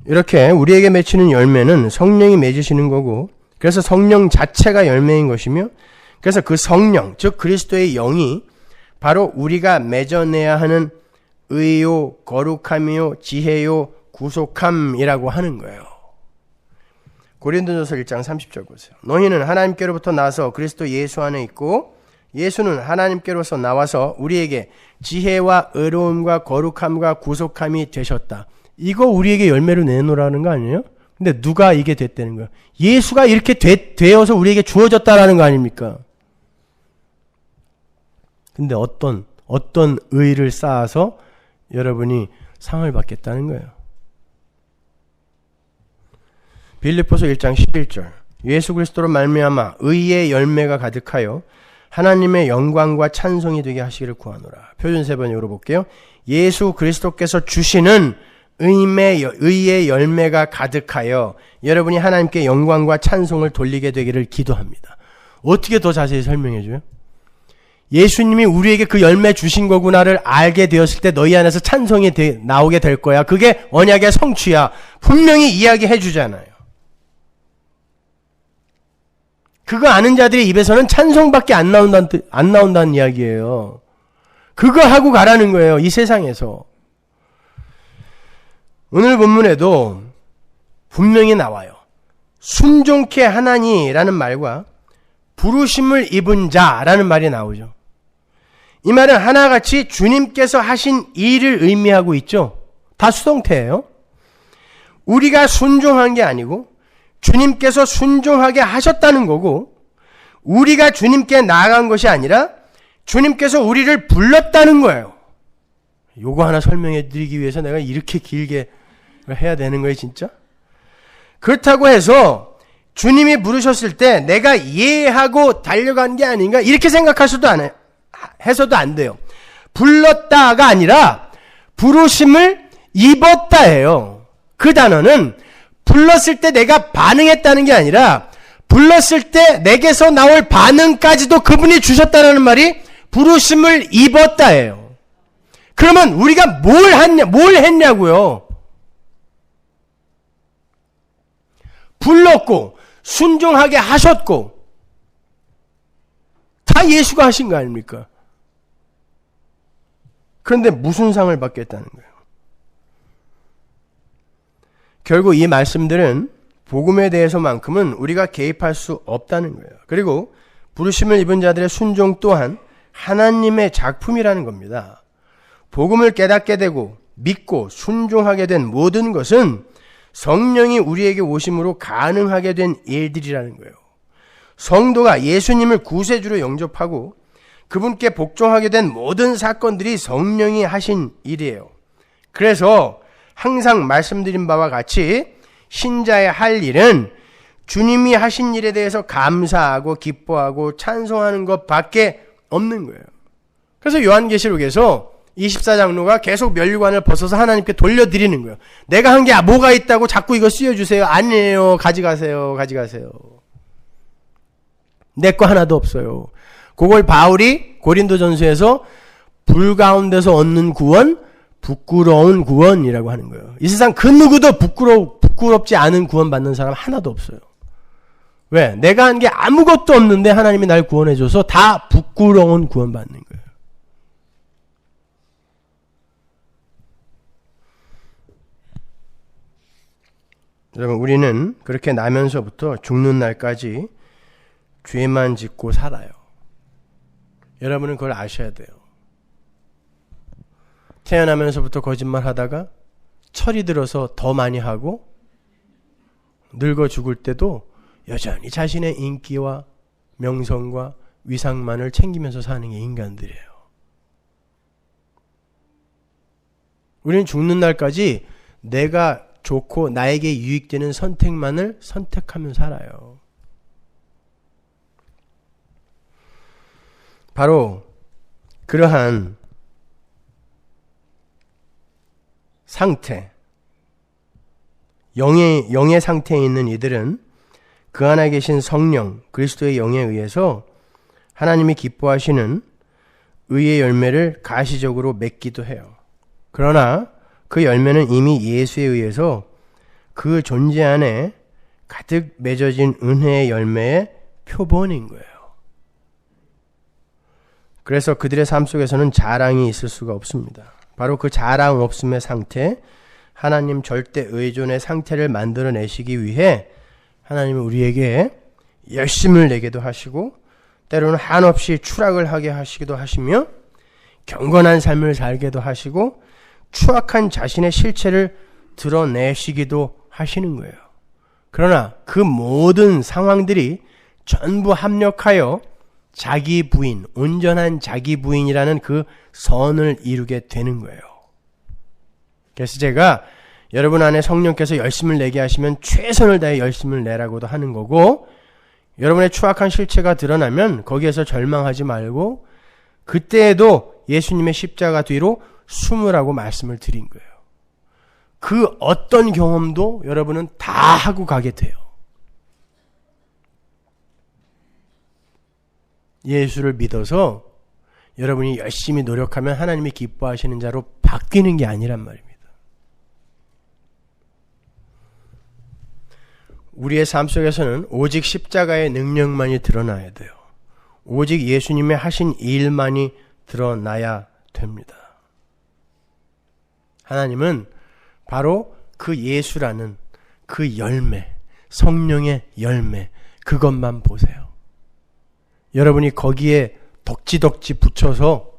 이렇게 우리에게 맺히는 열매는 성령이 맺으시는 거고, 그래서 성령 자체가 열매인 것이며, 그래서 그 성령, 즉 그리스도의 영이 바로 우리가 맺어내야 하는 의요, 거룩함이요, 지혜요, 구속함이라고 하는 거예요. 고린도전서 1장 30절 보세요. 너희는 하나님께로부터 나서 그리스도 예수 안에 있고 예수는 하나님께로서 나와서 우리에게 지혜와 의로움과 거룩함과 구속함이 되셨다. 이거 우리에게 열매로 내놓으라는 거 아니에요? 근데 누가 이게 됐다는 거예요? 예수가 이렇게 되어서 우리에게 주어졌다라는 거 아닙니까? 근데 어떤 의를 쌓아서 여러분이 상을 받겠다는 거예요. 빌립보서 1장 11절. 예수 그리스도로 말미암아 의의 열매가 가득하여 하나님의 영광과 찬송이 되게 하시기를 구하노라. 표준 3번역으로 볼게요. 예수 그리스도께서 주시는 의의 열매가 가득하여 여러분이 하나님께 영광과 찬송을 돌리게 되기를 기도합니다. 어떻게 더 자세히 설명해 줘요? 예수님이 우리에게 그 열매 주신 거구나를 알게 되었을 때 너희 안에서 찬송이 나오게 될 거야. 그게 언약의 성취야. 분명히 이야기해 주잖아요. 그거 아는 자들의 입에서는 찬송밖에 안 나온다는 이야기예요. 그거 하고 가라는 거예요. 이 세상에서. 오늘 본문에도 분명히 나와요. 순종케 하나니라는 말과 부르심을 입은 자라는 말이 나오죠. 이 말은 하나같이 주님께서 하신 일을 의미하고 있죠. 다 수동태예요. 우리가 순종한 게 아니고 주님께서 순종하게 하셨다는 거고, 우리가 주님께 나아간 것이 아니라 주님께서 우리를 불렀다는 거예요. 요거 하나 설명해 드리기 위해서 내가 이렇게 길게 해야 되는 거예요, 진짜? 그렇다고 해서 주님이 부르셨을 때 내가 이해하고 달려간 게 아닌가 이렇게 해서도 안 돼요. 불렀다가 아니라 부르심을 입었다예요. 그 단어는 불렀을 때 내가 반응했다는 게 아니라 불렀을 때 내게서 나올 반응까지도 그분이 주셨다는 말이 부르심을 입었다예요. 그러면 우리가 뭘 했냐고요? 불렀고 순종하게 하셨고 다 예수가 하신 거 아닙니까? 그런데 무슨 상을 받겠다는 거예요? 결국 이 말씀들은 복음에 대해서만큼은 우리가 개입할 수 없다는 거예요. 그리고 부르심을 입은 자들의 순종 또한 하나님의 작품이라는 겁니다. 복음을 깨닫게 되고 믿고 순종하게 된 모든 것은 성령이 우리에게 오심으로 가능하게 된 일들이라는 거예요. 성도가 예수님을 구세주로 영접하고 그분께 복종하게 된 모든 사건들이 성령이 하신 일이에요. 그래서 항상 말씀드린 바와 같이 신자의 할 일은 주님이 하신 일에 대해서 감사하고 기뻐하고 찬송하는 것밖에 없는 거예요. 그래서 요한계시록에서 24장로가 계속 면류관을 벗어서 하나님께 돌려드리는 거예요. 내가 한 게 뭐가 있다고 자꾸 이거 씌워주세요. 아니에요. 가져가세요. 내 거 하나도 없어요. 그걸 바울이 고린도전서에서 불 가운데서 얻는 구원, 부끄러운 구원이라고 하는 거예요. 이 세상 그 누구도 부끄럽지 않은 구원 받는 사람 하나도 없어요. 왜? 내가 한 게 아무것도 없는데 하나님이 날 구원해줘서 다 부끄러운 구원 받는 거예요. 여러분, 우리는 그렇게 나면서부터 죽는 날까지 죄만 짓고 살아요. 여러분은 그걸 아셔야 돼요. 태어나면서부터 거짓말 하다가 철이 들어서 더 많이 하고 늙어 죽을 때도 여전히 자신의 인기와 명성과 위상만을 챙기면서 사는 게 인간들이에요. 우리는 죽는 날까지 내가 좋고 나에게 유익되는 선택만을 선택하며 살아요. 바로 그러한 상태, 영의 상태에 있는 이들은 그 안에 계신 성령, 그리스도의 영에 의해서 하나님이 기뻐하시는 의의 열매를 가시적으로 맺기도 해요. 그러나 그 열매는 이미 예수에 의해서 그 존재 안에 가득 맺어진 은혜의 열매의 표본인 거예요. 그래서 그들의 삶 속에서는 자랑이 있을 수가 없습니다. 바로 그 자랑 없음의 상태, 하나님 절대 의존의 상태를 만들어내시기 위해 하나님은 우리에게 열심을 내게도 하시고 때로는 한없이 추락을 하게 하시기도 하시며 경건한 삶을 살게도 하시고 추악한 자신의 실체를 드러내시기도 하시는 거예요. 그러나 그 모든 상황들이 전부 합력하여 자기 부인, 온전한 자기 부인이라는 그 선을 이루게 되는 거예요. 그래서 제가 여러분 안에 성령께서 열심을 내게 하시면 최선을 다해 열심을 내라고도 하는 거고, 여러분의 추악한 실체가 드러나면 거기에서 절망하지 말고 그때에도 예수님의 십자가 뒤로 숨으라고 말씀을 드린 거예요. 그 어떤 경험도 여러분은 다 하고 가게 돼요. 예수를 믿어서 여러분이 열심히 노력하면 하나님이 기뻐하시는 자로 바뀌는 게 아니란 말입니다. 우리의 삶 속에서는 오직 십자가의 능력만이 드러나야 돼요. 오직 예수님의 하신 일만이 드러나야 됩니다. 하나님은 바로 그 예수라는 그 열매, 성령의 열매, 그것만 보세요. 여러분이 거기에 덕지덕지 붙여서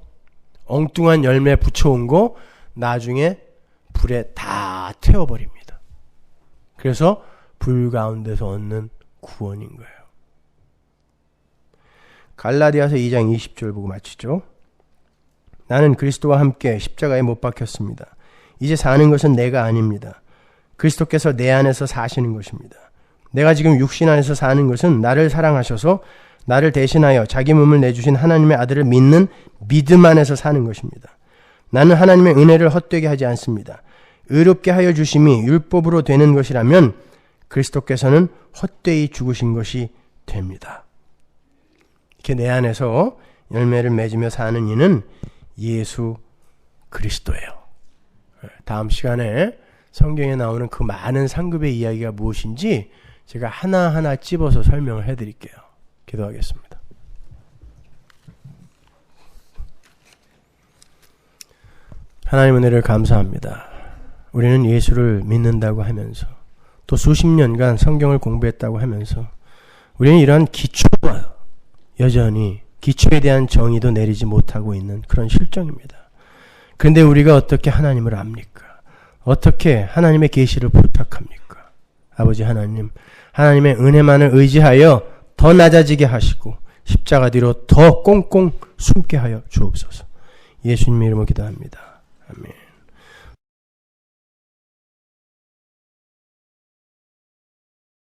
엉뚱한 열매 붙여온 거 나중에 불에 다 태워버립니다. 그래서 불 가운데서 얻는 구원인 거예요. 갈라디아서 2장 20절 보고 마치죠. 나는 그리스도와 함께 십자가에 못 박혔습니다. 이제 사는 것은 내가 아닙니다. 그리스도께서 내 안에서 사시는 것입니다. 내가 지금 육신 안에서 사는 것은 나를 사랑하셔서 나를 대신하여 자기 몸을 내주신 하나님의 아들을 믿는 믿음 안에서 사는 것입니다. 나는 하나님의 은혜를 헛되게 하지 않습니다. 의롭게 하여 주심이 율법으로 되는 것이라면 그리스도께서는 헛되이 죽으신 것이 됩니다. 이렇게 내 안에서 열매를 맺으며 사는 이는 예수 그리스도예요. 다음 시간에 성경에 나오는 그 많은 상급의 이야기가 무엇인지 제가 하나하나 찝어서 설명을 해드릴게요. 기도하겠습니다. 하나님 은혜를 감사합니다. 우리는 예수를 믿는다고 하면서 또 수십 년간 성경을 공부했다고 하면서 우리는 이러한 기초와 여전히 기초에 대한 정의도 내리지 못하고 있는 그런 실정입니다. 그런데 우리가 어떻게 하나님을 압니까? 어떻게 하나님의 계시를 부탁합니까? 아버지 하나님, 하나님의 은혜만을 의지하여 더 낮아지게 하시고 십자가 뒤로 더 꽁꽁 숨게 하여 주옵소서. 예수님의 이름으로 기도합니다. 아멘.